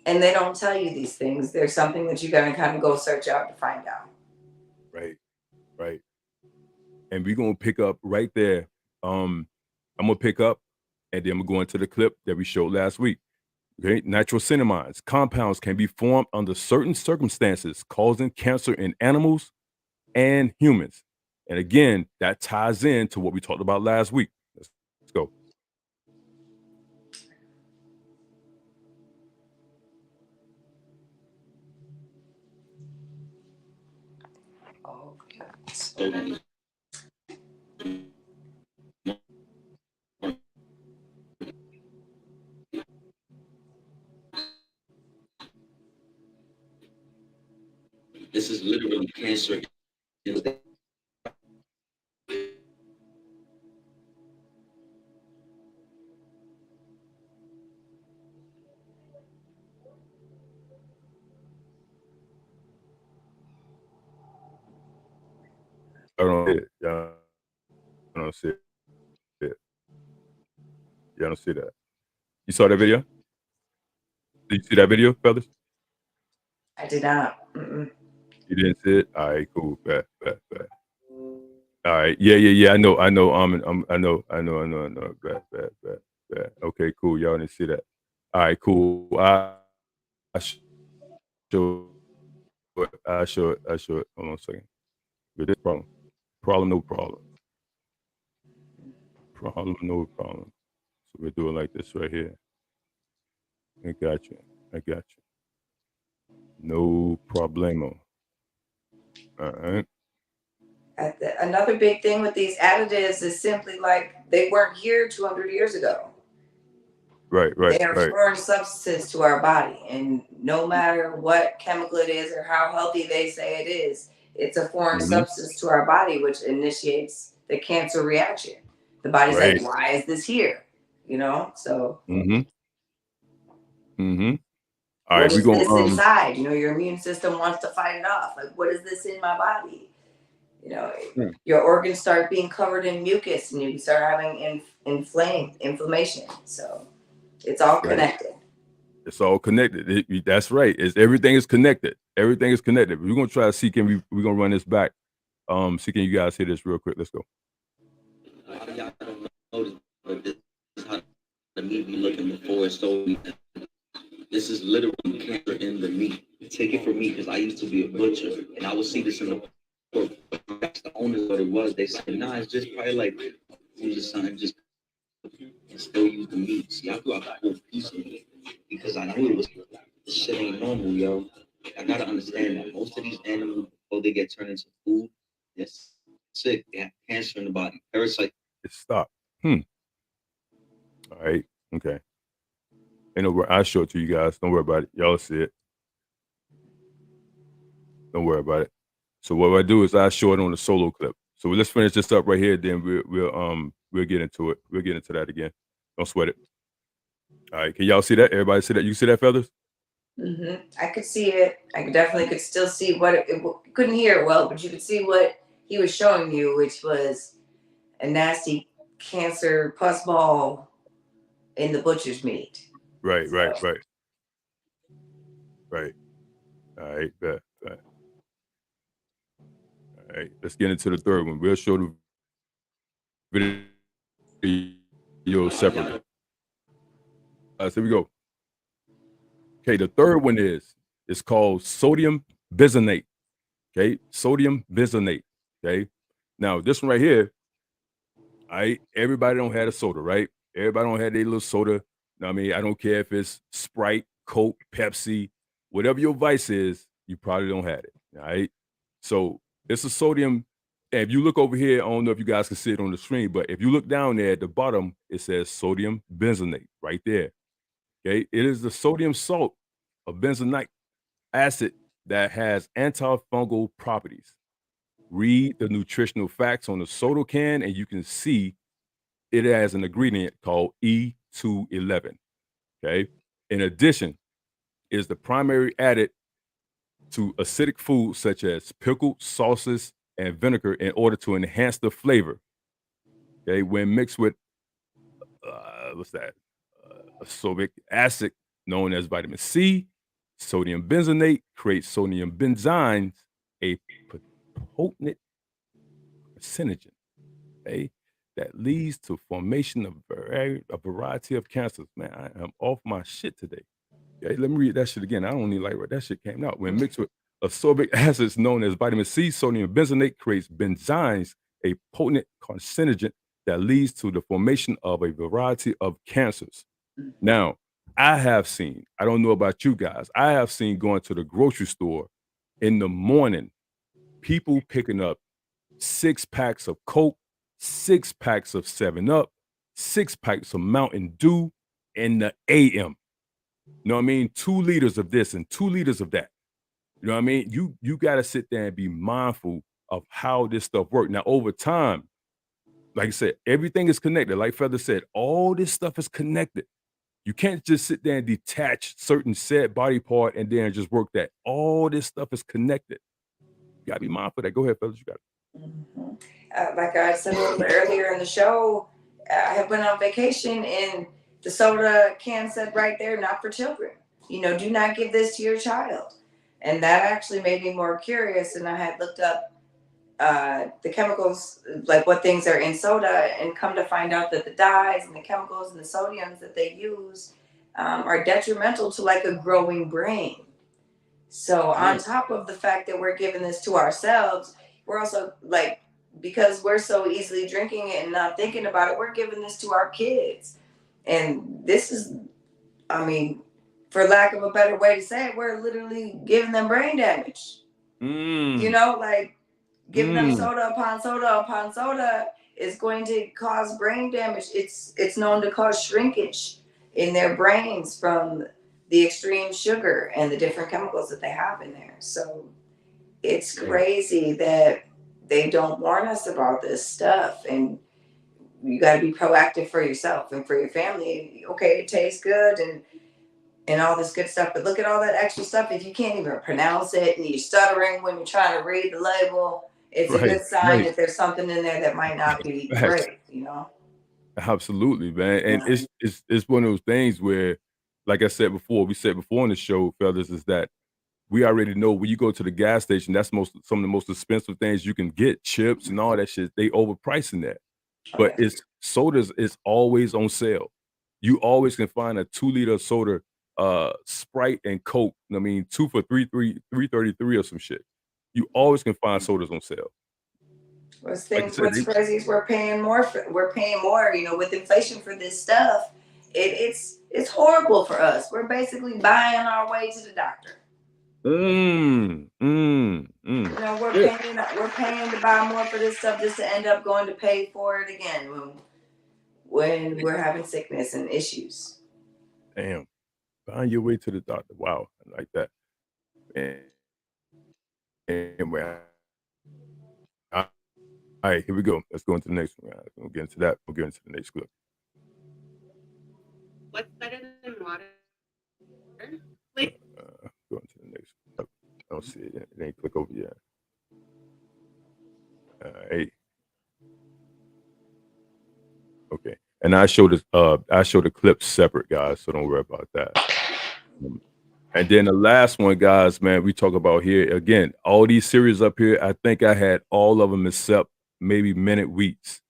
And they don't tell you these things. There's something that you got to kind of go search out to find out. Right. Right. And we're gonna pick up right there. I'm gonna pick up and then we're going to the clip that we showed last week. Okay, nitrosamines compounds can be formed under certain circumstances, causing cancer in animals and humans. And again, that ties into what we talked about last week. Let's go. Oh, This is literally cancer. I don't see it. Y'all don't see it. Y'all don't see that. You saw that video? Did you see that video, fellas? I did not. Mm-mm. You didn't see it? All right, cool. Bet. All right. Yeah. I know. I know. Bet. Okay, cool. Y'all didn't see that. All right, cool. I show it. Hold on a second. With this problem. No problem. No problem. So we're doing like this right here. I got you. No problemo. All right. Another big thing with these additives is simply like they weren't here 200 years ago. Right. They are foreign substances to our body, and no matter what chemical it is or how healthy they say it is, it's a foreign substance to our body, which initiates the cancer reaction. The body's like, why is this here? So. All right, what is this inside? Your immune system wants to fight it off. Like, what is this in my body? Your organs start being covered in mucus, and you start having inflammation. So it's all connected. It's all connected. That's right. Everything is connected. Everything is connected. We're gonna try to see we're gonna run this back. See, can you guys hear this real quick? Let's go. Y'all don't notice, but this is how the meat be looking before it's sold. This is literally cancer in the meat. Take it from me, because I used to be a butcher, and I would see this in the pork. That's the owners what it was. They said, nah, it's just probably like something just and still use the meat. See, I threw out the whole piece of meat because I knew it was this shit ain't normal, yo. I gotta understand that most of these animals, before they get turned into food, they're sick. They have cancer in the body. Parasite. Stop. All right. Okay. I'll show it to you guys. Don't worry about it. Y'all see it. Don't worry about it. So what I do is I show it on the solo clip. So let's finish this up right here. Then we'll get into it. We'll get into that again. Don't sweat it. All right. Can y'all see that? Everybody see that? You see that, Feathers? I could see it. I definitely could still see what it couldn't hear it well, but you could see what he was showing you, which was a nasty cancer pus ball in the butcher's meat. Right. All right, bet. All right, let's get into the third one. We'll show the video separately. So here we go. Okay, the third one is called sodium bisonate. Okay, sodium bisonate. Okay, now this one right here, all right, everybody don't have a soda, right? Everybody don't have their little soda. I mean, I don't care if it's Sprite, Coke, Pepsi, whatever your vice is, you probably don't have it. All right. So it's a sodium. And if you look over here, I don't know if you guys can see it on the screen, but if you look down there at the bottom, it says sodium benzoate right there. Okay. It is the sodium salt a benzoic acid that has antifungal properties. Read the nutritional facts on the soda can, and you can see it has an ingredient called E211. Okay. In addition, is the primary added to acidic foods such as pickled sauces and vinegar in order to enhance the flavor. Okay, when mixed with what's that? Ascorbic acid, known as vitamin C, sodium benzoate creates sodium benzynes, a potent carcinogen, okay, that leads to formation of a variety of cancers. Man, I am off my shit today. Okay, let me read that shit again. I don't even like where that shit came out. When mixed with ascorbic acids known as vitamin C, sodium benzoate creates benzynes, a potent carcinogen that leads to the formation of a variety of cancers. Now, I have seen, I don't know about you guys, I have seen going to the grocery store in the morning, people picking up 6 packs of Coke, 6 packs of 7-Up, 6 packs of Mountain Dew in the AM. You know what I mean? 2 liters of this and 2 liters of that. You know what I mean? You got to sit there and be mindful of how this stuff works. Now, over time, like I said, everything is connected. Like Feather said, all this stuff is connected. You can't just sit there and detach certain said body part and then just work that. All this stuff is connected. You got to be mindful of that. Go ahead, fellas. You got it. Like I said a little bit earlier in the show, I have been on vacation and the soda can said right there, not for children. You know, do not give this to your child. And that actually made me more curious. And I had looked up the chemicals, like what things are in soda, and come to find out that the dyes and the chemicals and the sodiums that they use are detrimental to like a growing brain. So on top of the fact that we're giving this to ourselves, we're also like, because we're so easily drinking it and not thinking about it, we're giving this to our kids. And this is, I mean, for lack of a better way to say it, we're literally giving them brain damage. You know, like giving them soda upon soda upon soda is going to cause brain damage. It's known to cause shrinkage in their brains from the extreme sugar and the different chemicals that they have in there. So it's crazy that they don't warn us about this stuff. And you got to be proactive for yourself and for your family. Okay, it tastes good and all this good stuff, but look at all that extra stuff. If you can't even pronounce it and you're stuttering when you're trying to read the label, it's a good sign that there's something in there that might not be great, you know? Absolutely, man. And it's one of those things where, like I said before, we said before in the show, fellas, is that we already know when you go to the gas station, that's some of the most expensive things you can get, chips and all that shit. They overpricing that. But it's sodas is always on sale. You always can find a 2-liter soda, Sprite and Coke. I mean, 2 for $3.33 or some shit. You always can find sodas on sale. What's crazy is we're paying more, you know, with inflation for this stuff. It's horrible for us. We're basically buying our way to the doctor. You know, we're paying to buy more for this stuff just to end up going to pay for it again when we're having sickness and issues. Damn. Find your way to the doctor. Wow. I like that. Anyway. All right, here we go. Let's go into the next one. We'll get into that. We'll get into the next clip. What's better than water? Go into the next clip. I don't see it yet. It ain't click over yet. Hey. Okay. And I show the clips separate, guys, so don't worry about that. And then the last one, guys, man, we talk about here again, all these series up here, I think I had all of them except maybe minute wheats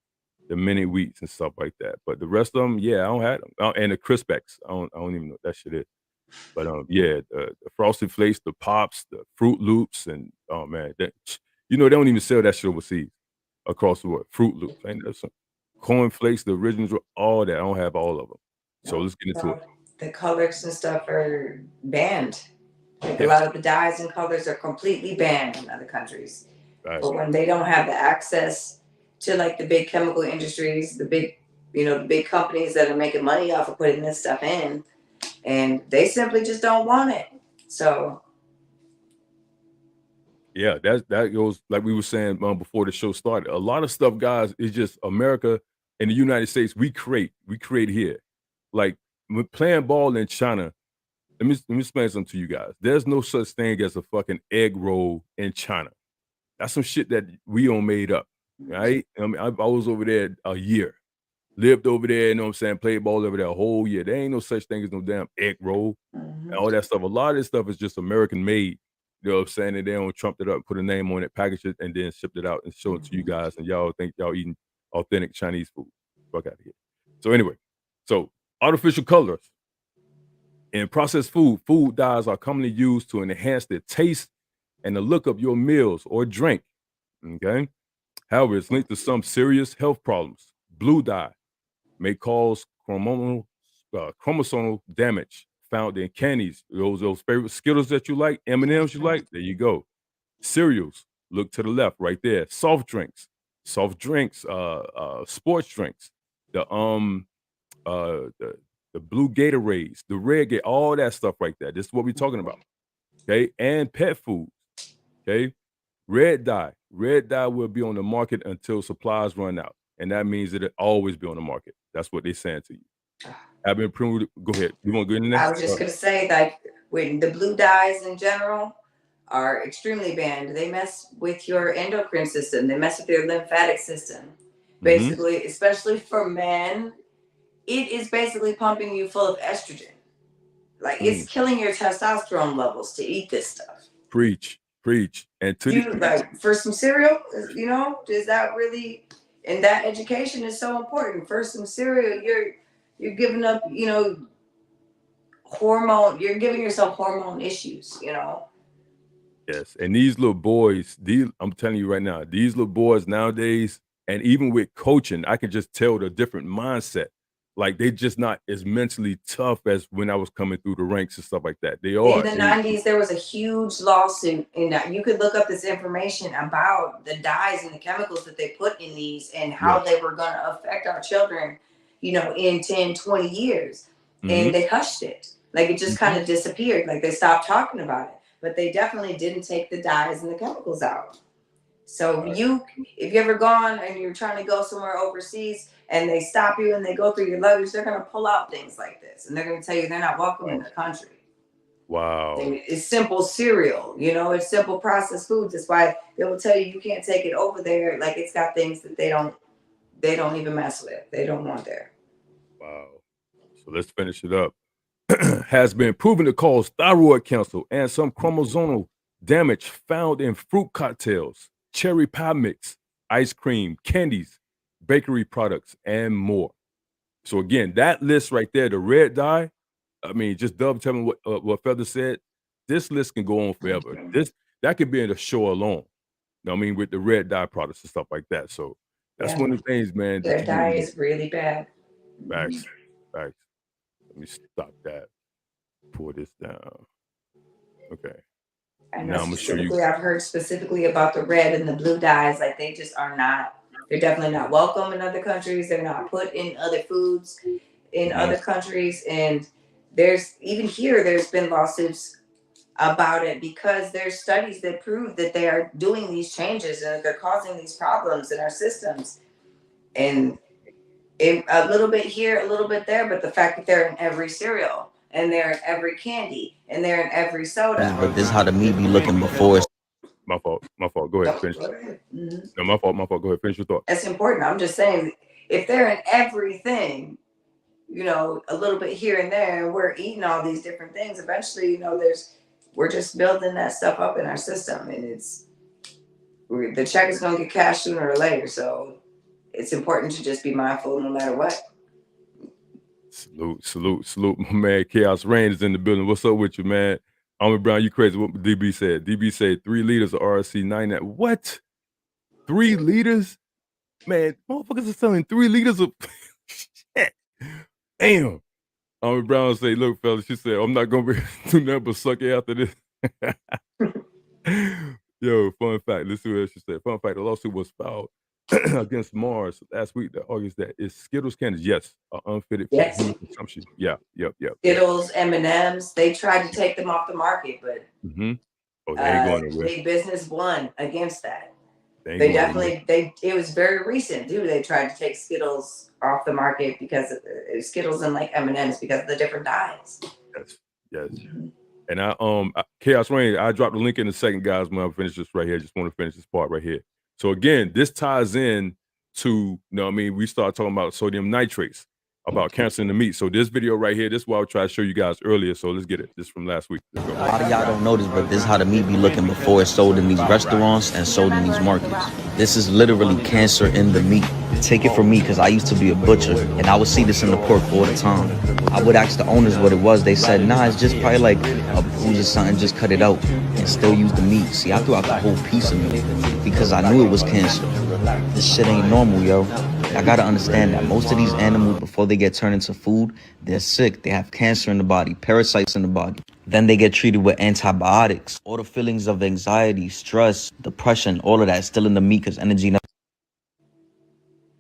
and stuff like that. But the rest of them, yeah, I don't have them. And the Crispecks, I don't even know what that shit is. But yeah, the Frosted Flakes, the Pops, the Fruit Loops, and oh man, that, you know, they don't even sell that shit overseas across the world. Fruit Loops, ain't there some Corn Flakes, the originals, all that. I don't have all of them. So let's get into it. The colors and stuff are banned. Like a lot of the dyes and colors are completely banned in other countries. Right. But when they don't have the access to like the big chemical industries, the big companies that are making money off of putting this stuff in, and they simply just don't want it. So Yeah, that goes like we were saying before the show started. A lot of stuff, guys, is just America and the United States. We create here. Like when playing ball in China. Let me explain something to you guys. There's no such thing as a fucking egg roll in China. That's some shit that we all made up, right? I mean, I was over there a year, lived over there. You know what I'm saying? Played ball over there a whole year. There ain't no such thing as no damn egg roll and all that stuff. A lot of this stuff is just American made. You know what I'm saying? And they don't trump it up, put a name on it, package it, and then shipped it out and show it to you guys. And y'all think y'all eating authentic Chinese food. Fuck out of here. So anyway, so artificial colors. In processed food, food dyes are commonly used to enhance the taste and the look of your meals or drink. Okay. However, it's linked to some serious health problems. Blue dye may cause chromosomal damage found in candies. Those favorite Skittles that you like, M&Ms you like, there you go. Cereals, look to the left right there. Soft drinks, sports drinks, the blue Gatorades, the red Gatorade, all that stuff right there. This is what we're talking about. Okay. And pet food. Okay. Red dye will be on the market until supplies run out. And that means it'll always be on the market. That's what they're saying to you. Have been approved. Go ahead. You want to go into that? I was just going to say, like, when the blue dyes in general are extremely banned, they mess with your endocrine system. They mess with your lymphatic system. Basically, especially for men, it is basically pumping you full of estrogen. Like, it's killing your testosterone levels to eat this stuff. Preach. And like for some cereal, you know, is that really? And that education is so important. For some cereal, you're giving up, you know, you're giving yourself hormone issues, you know. Yes, and these little boys, I'm telling you right now, these little boys nowadays, and even with coaching, I can just tell the different mindset. Like they just not as mentally tough as when I was coming through the ranks and stuff like that. They are. In the 90s, there was a huge lawsuit, and you could look up this information about the dyes and the chemicals that they put in these and how they were going to affect our children, you know, in 10, 20 years. And they hushed it. Like it just kind of disappeared. Like they stopped talking about it. But they definitely didn't take the dyes and the chemicals out. So if you ever gone and you're trying to go somewhere overseas and they stop you and they go through your luggage, they're going to pull out things like this. And they're going to tell you they're not welcome in the country. Wow. It's simple cereal, you know, it's simple processed foods. That's why they will tell you can't take it over there. Like it's got things that they don't even mess with. They don't want there. Wow. So let's finish it up. Has been proven to cause thyroid cancer and some chromosomal damage found in fruit cocktails, cherry pie mix, ice cream, candies, bakery products, and more. So again, that list right there, the red dye, I mean, just dovetailing what Feather said, this list can go on forever. That could be in the show alone. You know what I mean, with the red dye products and stuff like that. So that's one of the things, man. Their dye is really bad. Facts. Let me stop that. Pull this down. Okay. And now I'm gonna show you. I've heard specifically about the red and the blue dyes. Like they just are not. They're definitely not welcome in other countries. They're not put in other foods in other countries. And there's been lawsuits about it because there's studies that prove that they are doing these changes and they're causing these problems in our systems. And a little bit here, a little bit there, but the fact that they're in every cereal and they're in every candy and they're in every soda. But this is how the meat be looking before. My fault. Go ahead. Finish. No, my fault. Go ahead. Finish your thought. That's important. I'm just saying, if they're in everything, you know, a little bit here and there, and we're eating all these different things, eventually, you know, we're just building that stuff up in our system, and the check is going to get cashed sooner or later. So it's important to just be mindful no matter what. Salute. My man, Chaos Rain is in the building. What's up with you, man? Army Brown, you crazy. What DB said. DB said 3 liters of RC 9. What? 3 liters? Man, motherfuckers are selling 3 liters of shit. Damn. Army Brown said, look, fellas, she said, I'm not going to do nothing but suck it after this. Yo, fun fact. Let's see what she said. Fun fact, the lawsuit was filed against Mars last week. The August that is Skittles candies. Yes, are unfitted for Yes. human consumption. Yeah, yep. Skittles, M&Ms, they tried to take them off the market, but Oh, they ain't going nowhere. big business won against that. They ain't They going nowhere. definitely, it was very recent too. They tried to take Skittles off the market because of Skittles and like M&Ms because of the different dyes. Yes. And Chaos Rain, I dropped the link in a second, guys, when I finish this right here. I just want to finish this part right here. So again, this ties in to, you know what I mean, we start talking about sodium nitrates, about cancer in the meat. So this video right here, this is what I was trying to show you guys earlier. So let's get it. This is from last week. Let's go. A lot of y'all don't notice, but this is how the meat be looking before it's sold in these restaurants and sold in these markets. This is literally cancer in the meat. Take it from me, because I used to be a butcher, and I would see this in the pork all the time. I would ask the owners what it was. They said, nah, it's just probably like a bruise or something, just cut it out and still use the meat. See, I threw out the whole piece of meat because I knew it was cancer. This shit ain't normal, yo. I gotta understand that most of these animals, before they get turned into food, they're sick. They have cancer in the body, parasites in the body. Then they get treated with antibiotics. All the feelings of anxiety, stress, depression, all of that is still in the meat because energy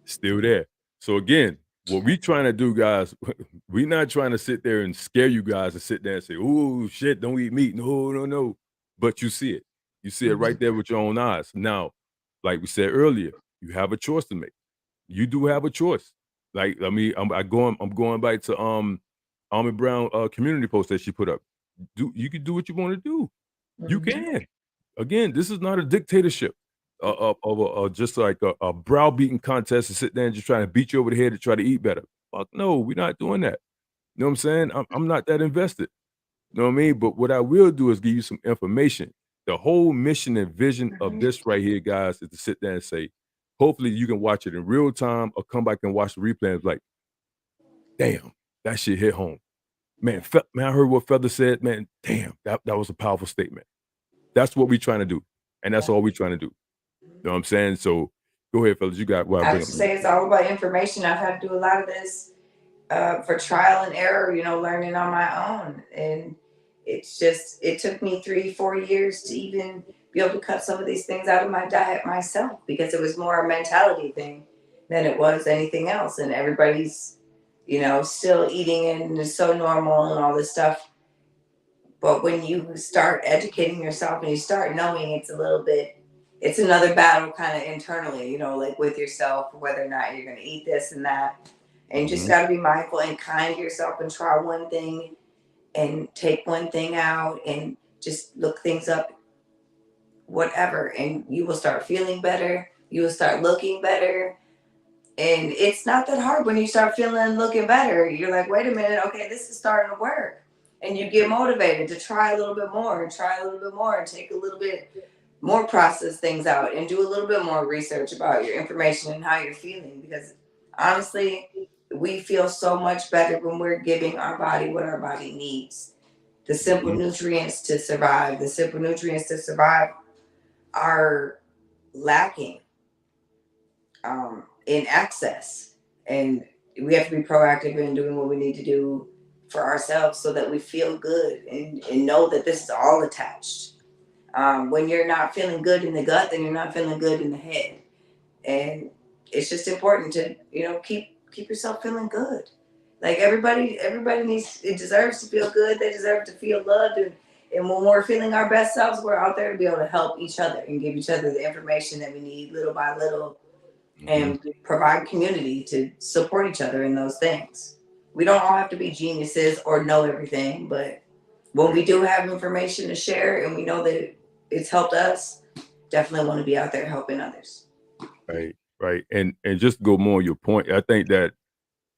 Still there. So again, what we trying to do, guys, we not trying to sit there and scare you guys and sit there and say, oh, shit, don't eat meat. No. But you see it. You see it right there with your own eyes. Now, like we said earlier, you have a choice to make. You do have a choice. Like, I mean, I'm going back to Almond Brown community post that she put up. You can do what you want to do. You can. Again, this is not a dictatorship of just like a browbeating contest to sit there and just trying to beat you over the head to try to eat better. Fuck no, we're not doing that. You know what I'm saying? I'm not that invested. You know what I mean? But what I will do is give you some information. The whole mission and vision of this right here, guys, is to sit there and say, hopefully you can watch it in real time or come back and watch the replay and be like, damn, that shit hit home. Man, I heard what Feather said, man, damn, that was a powerful statement. That's what we're trying to do. And that's all we're trying to do. You know what I'm saying? So go ahead, fellas. You got what I would say it's all about information. I've had to do a lot of this for trial and error, learning on my own. And it's just, it took me 3-4 years to even be able to cut some of these things out of my diet myself, because it was more a mentality thing than it was anything else. And everybody's, still eating it and it's so normal and all this stuff. But when you start educating yourself and you start knowing it's another battle kind of internally, like with yourself, whether or not you're going to eat this and that. And you just got to be mindful and kind to yourself and try one thing and take one thing out and just look things up, whatever. And you will start feeling better. You will start looking better. And it's not that hard when you start feeling and looking better. You're like, wait a minute, okay, this is starting to work. And you get motivated to try a little bit more and try a little bit more and take a little bit more, process things out and do a little bit more research about your information and how you're feeling. Because honestly, we feel so much better when we're giving our body what our body needs. The simple nutrients to survive. The simple nutrients to survive are lacking in access. And we have to be proactive in doing what we need to do for ourselves so that we feel good and know that this is all attached. When you're not feeling good in the gut, then you're not feeling good in the head. And it's just important to, keep yourself feeling good. Like everybody deserves to feel good. They deserve to feel loved. And when we're feeling our best selves, we're out there to be able to help each other and give each other the information that we need little by little and provide community to support each other in those things. We don't all have to be geniuses or know everything, but when we do have information to share and we know that it's helped us, definitely want to be out there helping others. Right. And just to go more on your point, I think that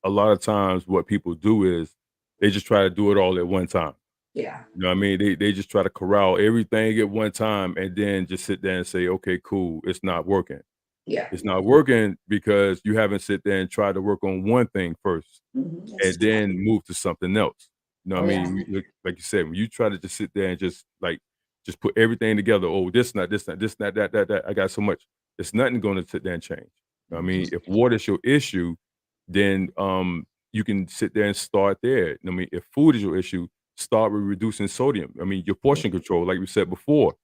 a lot of times what people do is they just try to do it all at one time. Yeah. You know what I mean? They just try to corral everything at one time and then just sit there and say, okay, cool, it's not working. Yeah. It's not working because you haven't sit there and tried to work on one thing first and then move to something else. You know what I mean? Like you said, when you try to just sit there and just put everything together, oh, this, not, that, I got so much. It's nothing going to sit there and change. You know what I mean? If water's your issue, then you can sit there and start there. I mean, if food is your issue, start with reducing sodium. I mean, your portion control, like we said before.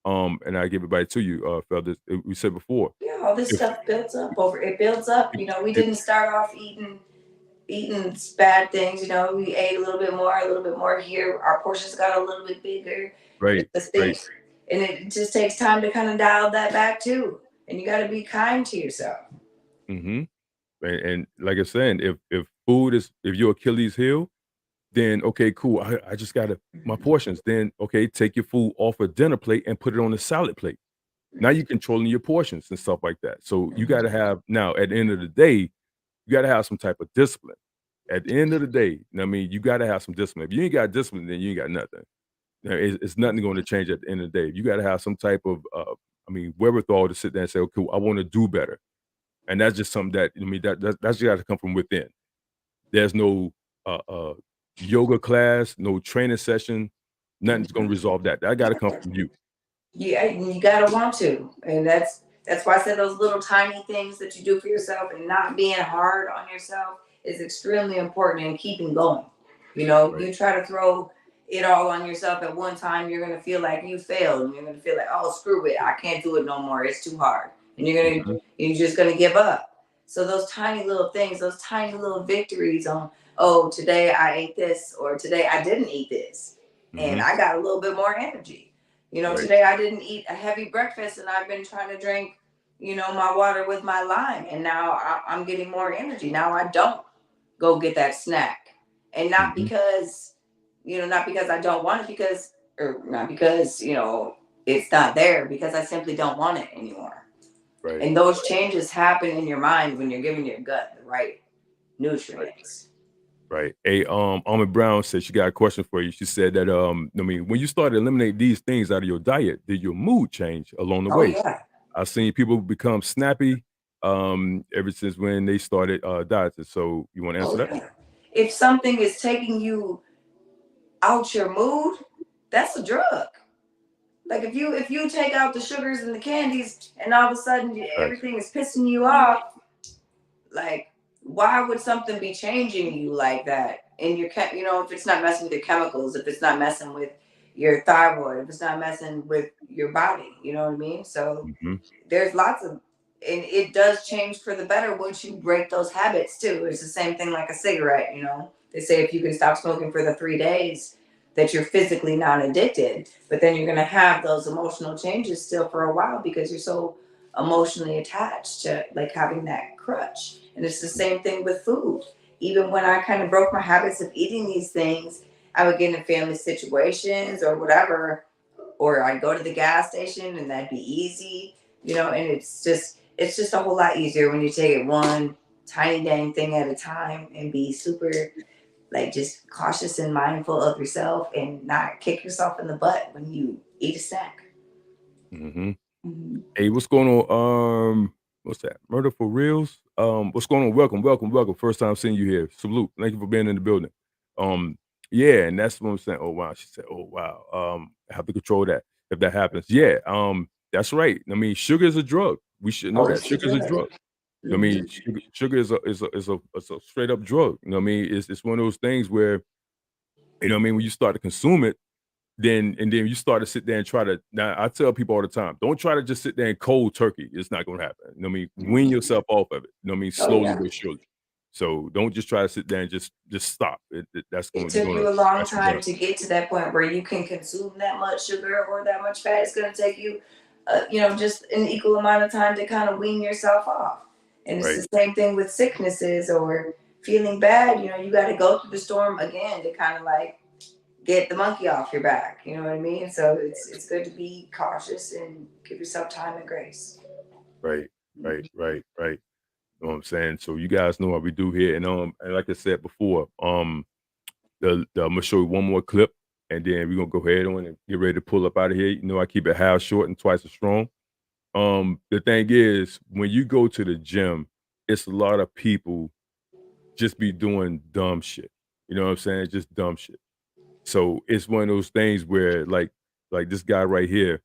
And I give it back to you, fellas. We said before. Yeah, all this If, stuff builds up over. It builds up. You know, we if, didn't start off eating bad things. You know, we ate a little bit more here. Our portions got a little bit bigger. right, The right. things, and it just takes time to kind of dial that back too. And you got to be kind to yourself. Mm-hmm. And like I said, if food is if your Achilles heel, then okay, cool. I just got my portions. Then okay, take your food off a dinner plate and put it on a salad plate. Now you're controlling your portions and stuff like that. So you got to have now at the end of the day, you got to have some type of discipline. At the end of the day, I mean, you got to have some discipline. If you ain't got discipline, then you ain't got nothing. It's nothing going to change at the end of the day. You got to have some type of, wherewithal to sit there and say, okay, I want to do better. And that's just something that that's got to come from within. There's no yoga class, no training session, nothing's going to resolve that. That got to come from you. Yeah, you gotta want to, and that's why I said those little tiny things that you do for yourself and not being hard on yourself is extremely important in keeping going. You know, Right. you try to throw it all on yourself at one time, you're gonna feel like you failed, and you're gonna feel like, oh, screw it, I can't do it no more, it's too hard, and you're just gonna give up. So those tiny little things, those tiny little victories on, oh, today I ate this, or today I didn't eat this, and I got a little bit more energy. You know, Right. today I didn't eat a heavy breakfast and I've been trying to drink, my water with my lime. And now I'm getting more energy. Now I don't go get that snack. And not because, not because I don't want it, or not because, it's not there, because I simply don't want it anymore. Right. And those changes happen in your mind when you're giving your gut the right nutrients. Right. Hey, Almond Brown said she got a question for you. She said that when you started eliminating these things out of your diet, did your mood change along the Oh, way? yeah. I've seen people become snappy ever since when they started dieting. So you want to answer that? Yeah. If something is taking you out your mood, that's a drug. Like if you take out the sugars and the candies and all of a sudden everything is pissing you off, like why would something be changing you like that? And if it's not messing with your chemicals, if it's not messing with your thyroid, if it's not messing with your body, you know what I mean? So there's lots of, and it does change for the better once you break those habits too. It's the same thing like a cigarette, They say if you can stop smoking for the 3 days, that you're physically not addicted, but then you're gonna have those emotional changes still for a while because you're so emotionally attached to like having that crutch. And it's the same thing with food. Even when I kind of broke my habits of eating these things, I would get in family situations or whatever, or I'd go to the gas station and that'd be easy, and it's just a whole lot easier when you take it one tiny dang thing at a time and be super like just cautious and mindful of yourself and not kick yourself in the butt when you eat a snack. Hey, what's going on? What's that? Murder for Reals? What's going on? Welcome. First time seeing you here. Salute. Thank you for being in the building. Yeah, and that's what I'm saying. Oh wow. She said, oh wow. I have to control that if that happens. Yeah, that's right. I mean, sugar is a drug. We should know that. Sugar is a drug. I mean, sugar is a straight up drug. You know what I mean? It's one of those things where, when you start to consume it, then you start to sit there and try to. Now I tell people all the time, don't try to just sit there and cold turkey. It's not going to happen. You know what I mean? Wean yourself off of it. You know what I mean? Slowly but surely. So don't just try to sit there and just stop. That's going. It took you a long time to get to that point where you can consume that much sugar or that much fat. It's going to take you, just an equal amount of time to kind of wean yourself off. And it's the same thing with sicknesses or feeling bad. You got to go through the storm again to kind of like get the monkey off your back. You know what I mean? So it's good to be cautious and give yourself time and grace. Right. You know what I'm saying? So you guys know what we do here. And like I said before, I'm gonna show you one more clip and then we're gonna go ahead on and get ready to pull up out of here. I keep it half short and twice as strong. The thing is, when you go to the gym, it's a lot of people just be doing dumb shit. You know what I'm saying? Just dumb shit. So it's one of those things where like this guy right here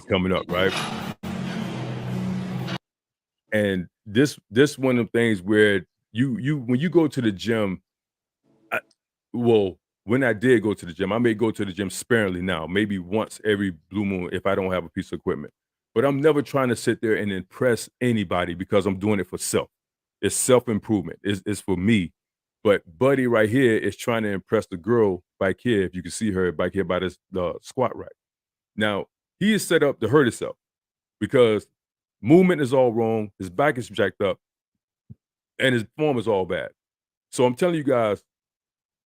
coming up, right? And this one of the things where you when you go to the gym, when when I did go to the gym, I may go to the gym sparingly now, maybe once every blue moon if I don't have a piece of equipment. But I'm never trying to sit there and impress anybody because I'm doing it for self. It's self-improvement. It's for me. But Buddy right here is trying to impress the girl back here. If you can see her back here by this squat rack. Now, he is set up to hurt himself because movement is all wrong. His back is jacked up and his form is all bad. So I'm telling you guys,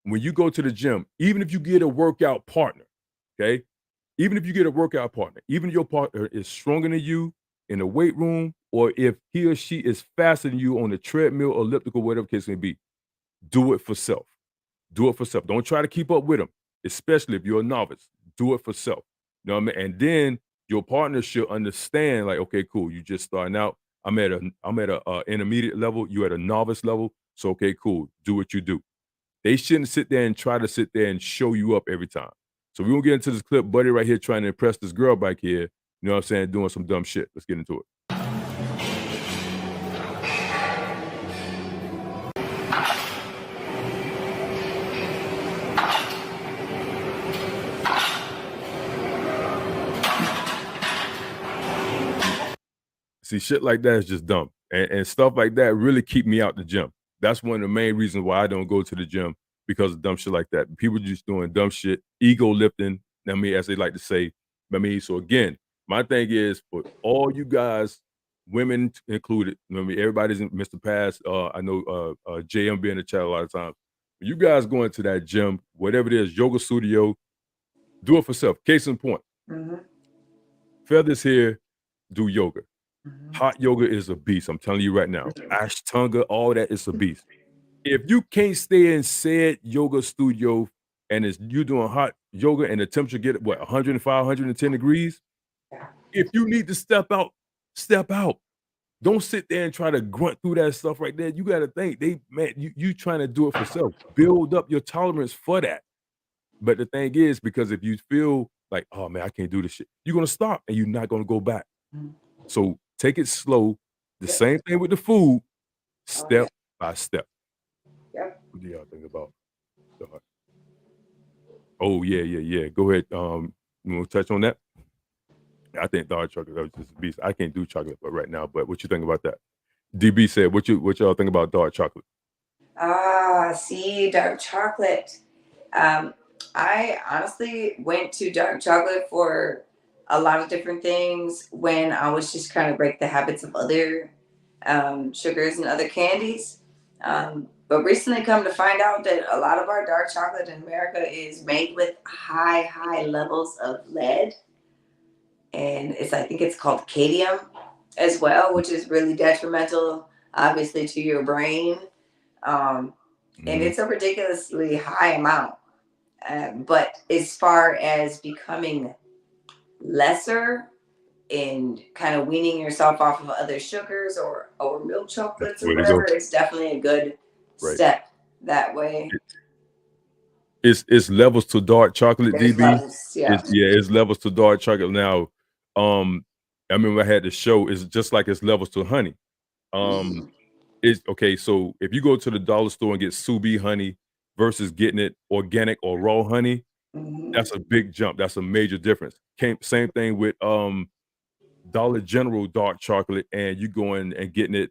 when you go to the gym, even if you get a workout partner, okay? Even if you get a workout partner, even if your partner is stronger than you in the weight room, or if he or she is faster than you on the treadmill, elliptical, whatever the case may be, do it for self. Do it for self. Don't try to keep up with them, especially if you're a novice. Do it for self. You know what I mean? And then your partner should understand, like, okay, cool, you just starting out. I'm at a intermediate level. You at a novice level. So, okay, cool. Do what you do. They shouldn't sit there and try to sit there and show you up every time. So we're gonna get into this clip, Buddy right here trying to impress this girl back here, you know what I'm saying, doing some dumb shit. Let's get into it. See, shit like that is just dumb. And stuff like that really keep me out the gym. That's one of the main reasons why I don't go to the gym, because of dumb shit like that. People just doing dumb shit, ego lifting, I mean, as they like to say. I mean, so again, my thing is for all you guys, women included, I mean, everybody's in Mr. Pass. I know JM be in the chat a lot of times. When you guys go into that gym, whatever it is, yoga studio, do it for self. Case in point. Feathers here do yoga. Hot yoga is a beast. I'm telling you right now. Ashtanga, all that is a beast. If you can't stay in said yoga studio and you doing hot yoga and the temperature get 105, 110 degrees, if you need to step out, step out. Don't sit there and try to grunt through that stuff right there. You got to think, you trying to do it for self. Build up your tolerance for that. But the thing is, because if you feel like, oh man, I can't do this shit, you're gonna stop and you're not gonna go back. So take it slow. The same thing with the food, step by step. Yep. What do y'all think about that? Oh, yeah. Go ahead. You want to touch on that? I think dark chocolate, that was just a beast. I can't do chocolate right now, but what you think about that? DB said, what y'all think about dark chocolate? See, dark chocolate. I honestly went to dark chocolate for a lot of different things when I was just trying to break the habits of other sugars and other candies. But recently come to find out that a lot of our dark chocolate in America is made with high levels of lead. And I think it's called cadmium as well, which is really detrimental, obviously, to your brain. And it's a ridiculously high amount. But as far as becoming lesser in kind of weaning yourself off of other sugars or milk chocolates or whatever, it's definitely a good step that way. It's levels to dark chocolate, There's DB. levels, It's levels to dark chocolate. Now, I remember I had the show. It's just like it's levels to honey. It's okay. So if you go to the dollar store and get Subi honey versus getting it organic or raw honey, that's a big jump. That's a major difference. Same thing with Dollar General dark chocolate, and you going and getting it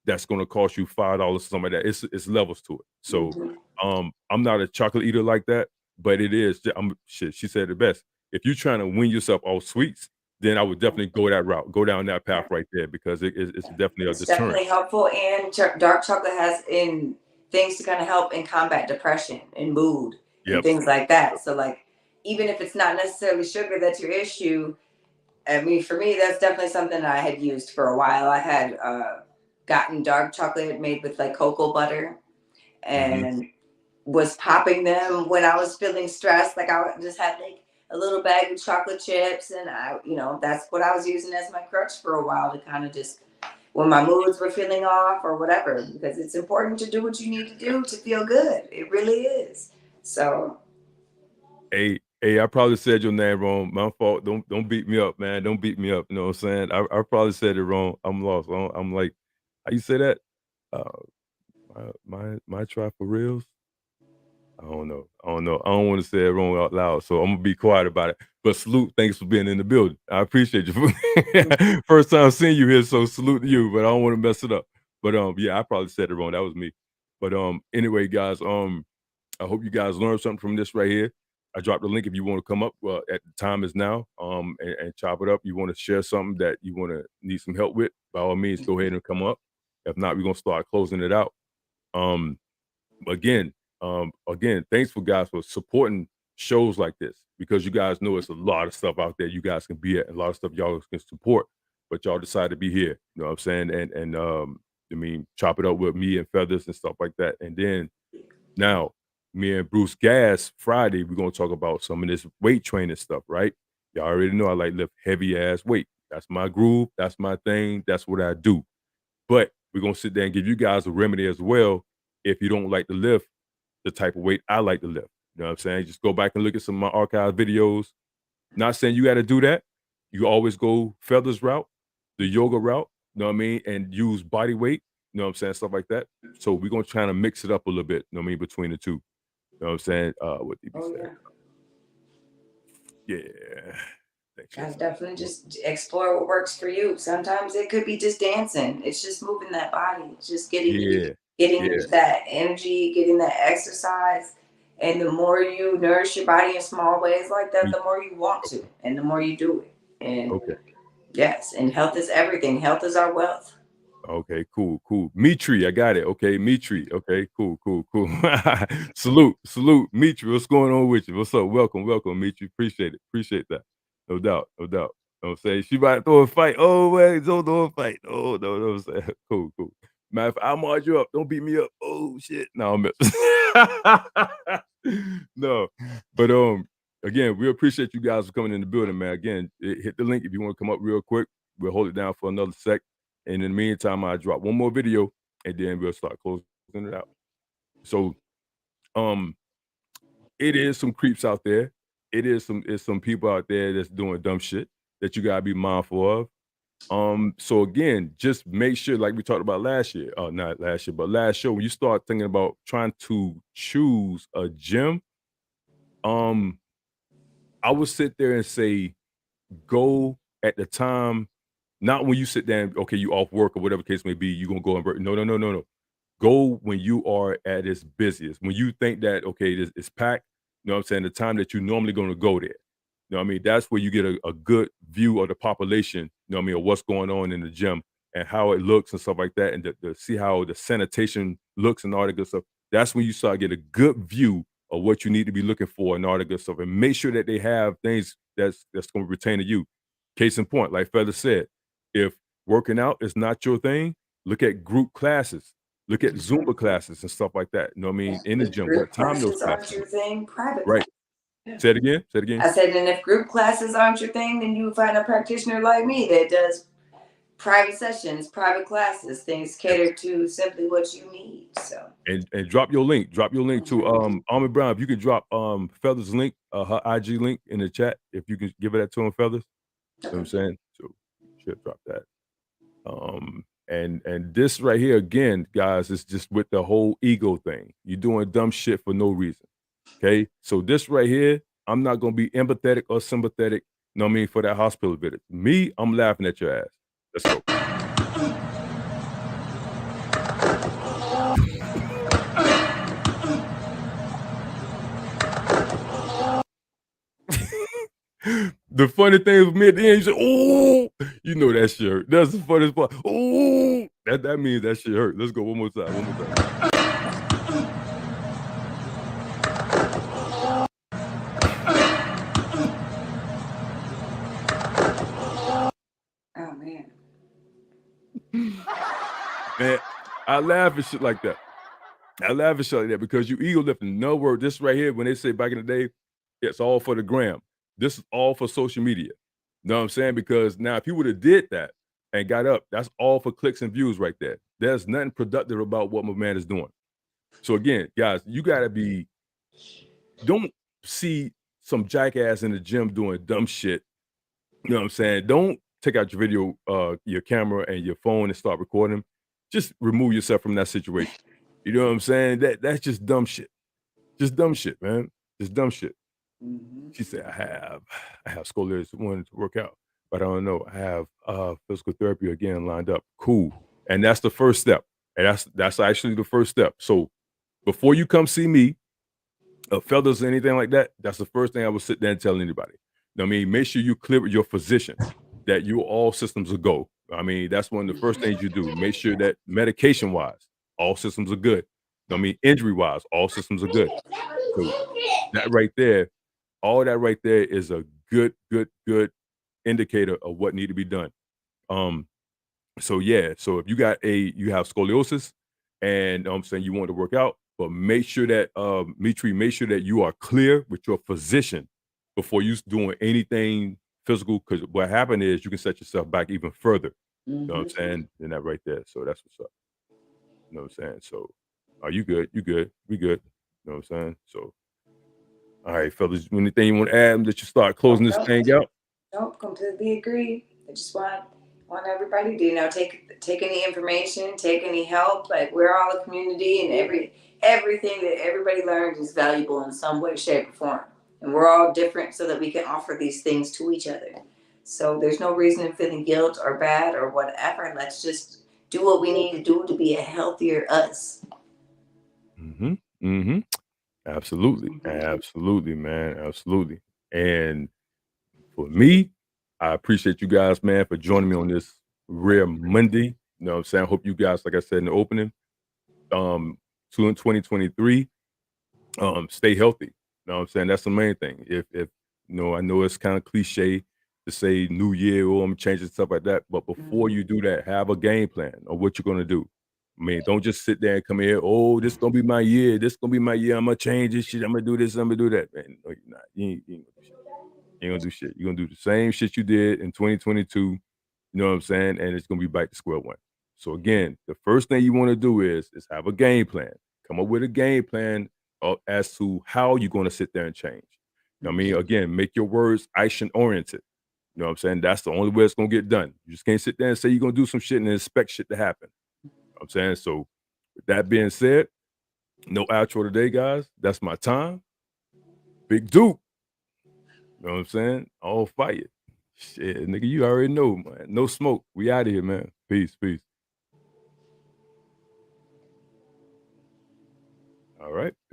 that's going to cost you $5 or something like that. It's levels to it. So I'm not a chocolate eater like that, but it is. She said it best. If you're trying to wean yourself off sweets, then I would definitely go that route. Go down that path right there, because it's definitely a deterrent. Definitely helpful, and dark chocolate has in things to kind of help and combat depression and mood and things like that. So like, even if it's not necessarily sugar that's your issue, I mean, for me, that's definitely something I had used for a while. I had gotten dark chocolate made with like cocoa butter and was popping them when I was feeling stressed. Like I just had like a little bag of chocolate chips, and that's what I was using as my crutch for a while to kind of just, when my moods were feeling off or whatever, because it's important to do what you need to do to feel good. It really is. So. Hey, I probably said your name wrong. My fault. Don't beat me up, man. Don't beat me up. You know what I'm saying? I probably said it wrong. I'm lost. I'm like, how you say that? My try for reals. I don't know. I don't want to say it wrong out loud, so I'm gonna be quiet about it. But salute, thanks for being in the building. I appreciate you. First time seeing you here, so salute to you. But I don't want to mess it up. But yeah, I probably said it wrong. That was me. But anyway, guys, I hope you guys learned something from this right here. I dropped the link if you want to come up. At the time is now. And chop it up. You want to share something that you want to need some help with? By all means, go ahead and come up. If not, we're gonna start closing it out. Again, thanks for guys for supporting shows like this, because you guys know it's a lot of stuff out there you guys can be at, and a lot of stuff y'all can support, but y'all decide to be here. You know what I'm saying? And I mean, chop it up with me and Feathers and stuff like that. And then now, me and Bruce Gas Friday, we're gonna talk about some of this weight training stuff, right? Y'all already know I like lift heavy ass weight. That's my groove. That's my thing. That's what I do. But we're gonna sit there and give you guys a remedy as well if you don't like to lift the type of weight I like to lift. You know what I'm saying? Just go back and look at some of my archive videos. Not saying you got to do that. You always go Feathers route, the yoga route, you know what I mean? And use body weight, you know what I'm saying? Stuff like that. So we're going to try to mix it up a little bit, you know what I mean, between the two. You know what I'm saying? What did you say? Yeah. Guys, definitely just explore what works for you. Sometimes it could be just dancing. It's just moving that body. It's just getting that energy, getting that exercise. And the more you nourish your body in small ways like that, the more you want to, and the more you do it. And yes, and health is everything. Health is our wealth. Okay, cool. Mitri, I got it. Okay, Mitri. Okay, cool. Salute, Mitri. What's going on with you? What's up? Welcome, Mitri. Appreciate that. No doubt. You know what I'm saying? She about to throw a fight. Oh, wait, don't throw a fight. Oh, no, I'm saying. Cool. Matter of fact, I'll march you up. Don't beat me up. Oh, shit. No, I'm no. But again, we appreciate you guys for coming in the building, man. Again, hit the link if you want to come up real quick. We'll hold it down for another sec. And in the meantime, I drop one more video and then we'll start closing it out. So it is some creeps out there. It's some people out there that's doing dumb shit that you gotta be mindful of. So again, just make sure, like we talked about last year, not last year, but last show, when you start thinking about trying to choose a gym, I would sit there and say, go at the time. Not when you sit down, okay, you off work or whatever case may be, you're gonna go and work. No. Go when you are at its busiest. When you think that, okay, it's packed, you know what I'm saying, the time that you're normally gonna go there. You know what I mean? That's where you get a good view of the population, you know what I mean, of what's going on in the gym and how it looks and stuff like that, and to see how the sanitation looks and all that good stuff. That's when you start to get a good view of what you need to be looking for and all that good stuff. And make sure that they have things that's gonna retain to you. Case in point, like Feather said, if working out is not your thing, look at group classes. Look at Zumba classes and stuff like that. You know what I mean? In the gym. What time those classes aren't your thing, private right. Classes. Say it again. I said, and if group classes aren't your thing, then you find a practitioner like me that does private sessions, private classes, things catered to simply what you need. So and drop your link. Drop your link to Armin Brown. If you could drop Feathers' link, her IG link in the chat, if you can give it to him, Feathers. You know what I'm saying? So should drop that. And this right here again, guys, is just with the whole ego thing. You're doing dumb shit for no reason. Okay, so this right here, I'm not gonna be empathetic or sympathetic. You know what I mean, for that hospital visit. Me, I'm laughing at your ass. Let's go. The funny thing with me at the end, you say, "Oh, you know that shit hurt." That's the funniest part. Oh, that means that shit hurt. Let's go one more time. oh man. Man, I laugh at shit like that. Because you ego lifting. No word. This right here, when they say back in the day, it's all for the gram. This is all for social media. You know what I'm saying? Because now if you would have did that and got up, that's all for clicks and views right there. There's nothing productive about what my man is doing. So again, guys, you gotta don't see some jackass in the gym doing dumb shit. You know what I'm saying? Don't take out your video, your camera and your phone and start recording. Just remove yourself from that situation. You know what I'm saying? That's just dumb shit. Just dumb shit, man. Just dumb shit. Mhm. She said, I have scoliosis, wanted to work out, but I don't know. I have physical therapy again lined up. Cool. And that's the first step. And that's actually the first step. So before you come see me, fellas, anything like that, that's the first thing I would sit there and tell anybody. You know what I mean? Make sure you clear with your physician that you all systems are go. I mean, that's one of the first things you do. Make sure that medication wise, all systems are good. You know what I mean? Injury wise, all systems are good. So that right there, all that right there is a good indicator of what need to be done. So yeah, so if you have scoliosis and I'm saying you want to work out, but make sure that make sure that you are clear with your physician before you doing anything physical, because what happened is you can set yourself back even further. You know what I'm saying? And that right there. So that's what's up. You know what I'm saying? So are you good? You good? We good. You know what I'm saying? So all right, fellas, anything you want to add that you start closing this thing out? Nope, completely agree. I just want everybody to take any information, take any help. Like, we're all a community, and everything that everybody learns is valuable in some way, shape, or form. And we're all different, so that we can offer these things to each other. So there's no reason in feeling guilt or bad or whatever. Let's just do what we need to do to be a healthier us. Mm-hmm. Mm-hmm. Absolutely. Absolutely, man. Absolutely. And for me, I appreciate you guys, man, for joining me on this rare Monday. You know what I'm saying? I hope you guys, like I said in the opening, in 2023, stay healthy. You know what I'm saying? That's the main thing. If I know it's kind of cliche to say new year, oh, I'm changing stuff like that. But before you do that, have a game plan of what you're gonna do. I mean, don't just sit there and come here, oh, this gonna be my year. This gonna be my year. I'm gonna change this shit. I'm gonna do this. I'm gonna do that. Man, no, you're not. You ain't gonna do shit. You ain't gonna do shit. You're gonna do the same shit you did in 2022. You know what I'm saying? And it's gonna be back to square one. So again, the first thing you want to do is have a game plan. Come up with a game plan as to how you're gonna sit there and change. You know what I mean? Again, make your words action oriented. You know what I'm saying? That's the only way it's gonna get done. You just can't sit there and say you're gonna do some shit and expect shit to happen. You know what I'm saying? So with that being said, no outro today, guys. That's my time. Big Duke. You know what I'm saying? All fire. Shit, nigga, you already know, man. No smoke. We out of here, man. Peace, peace. All right.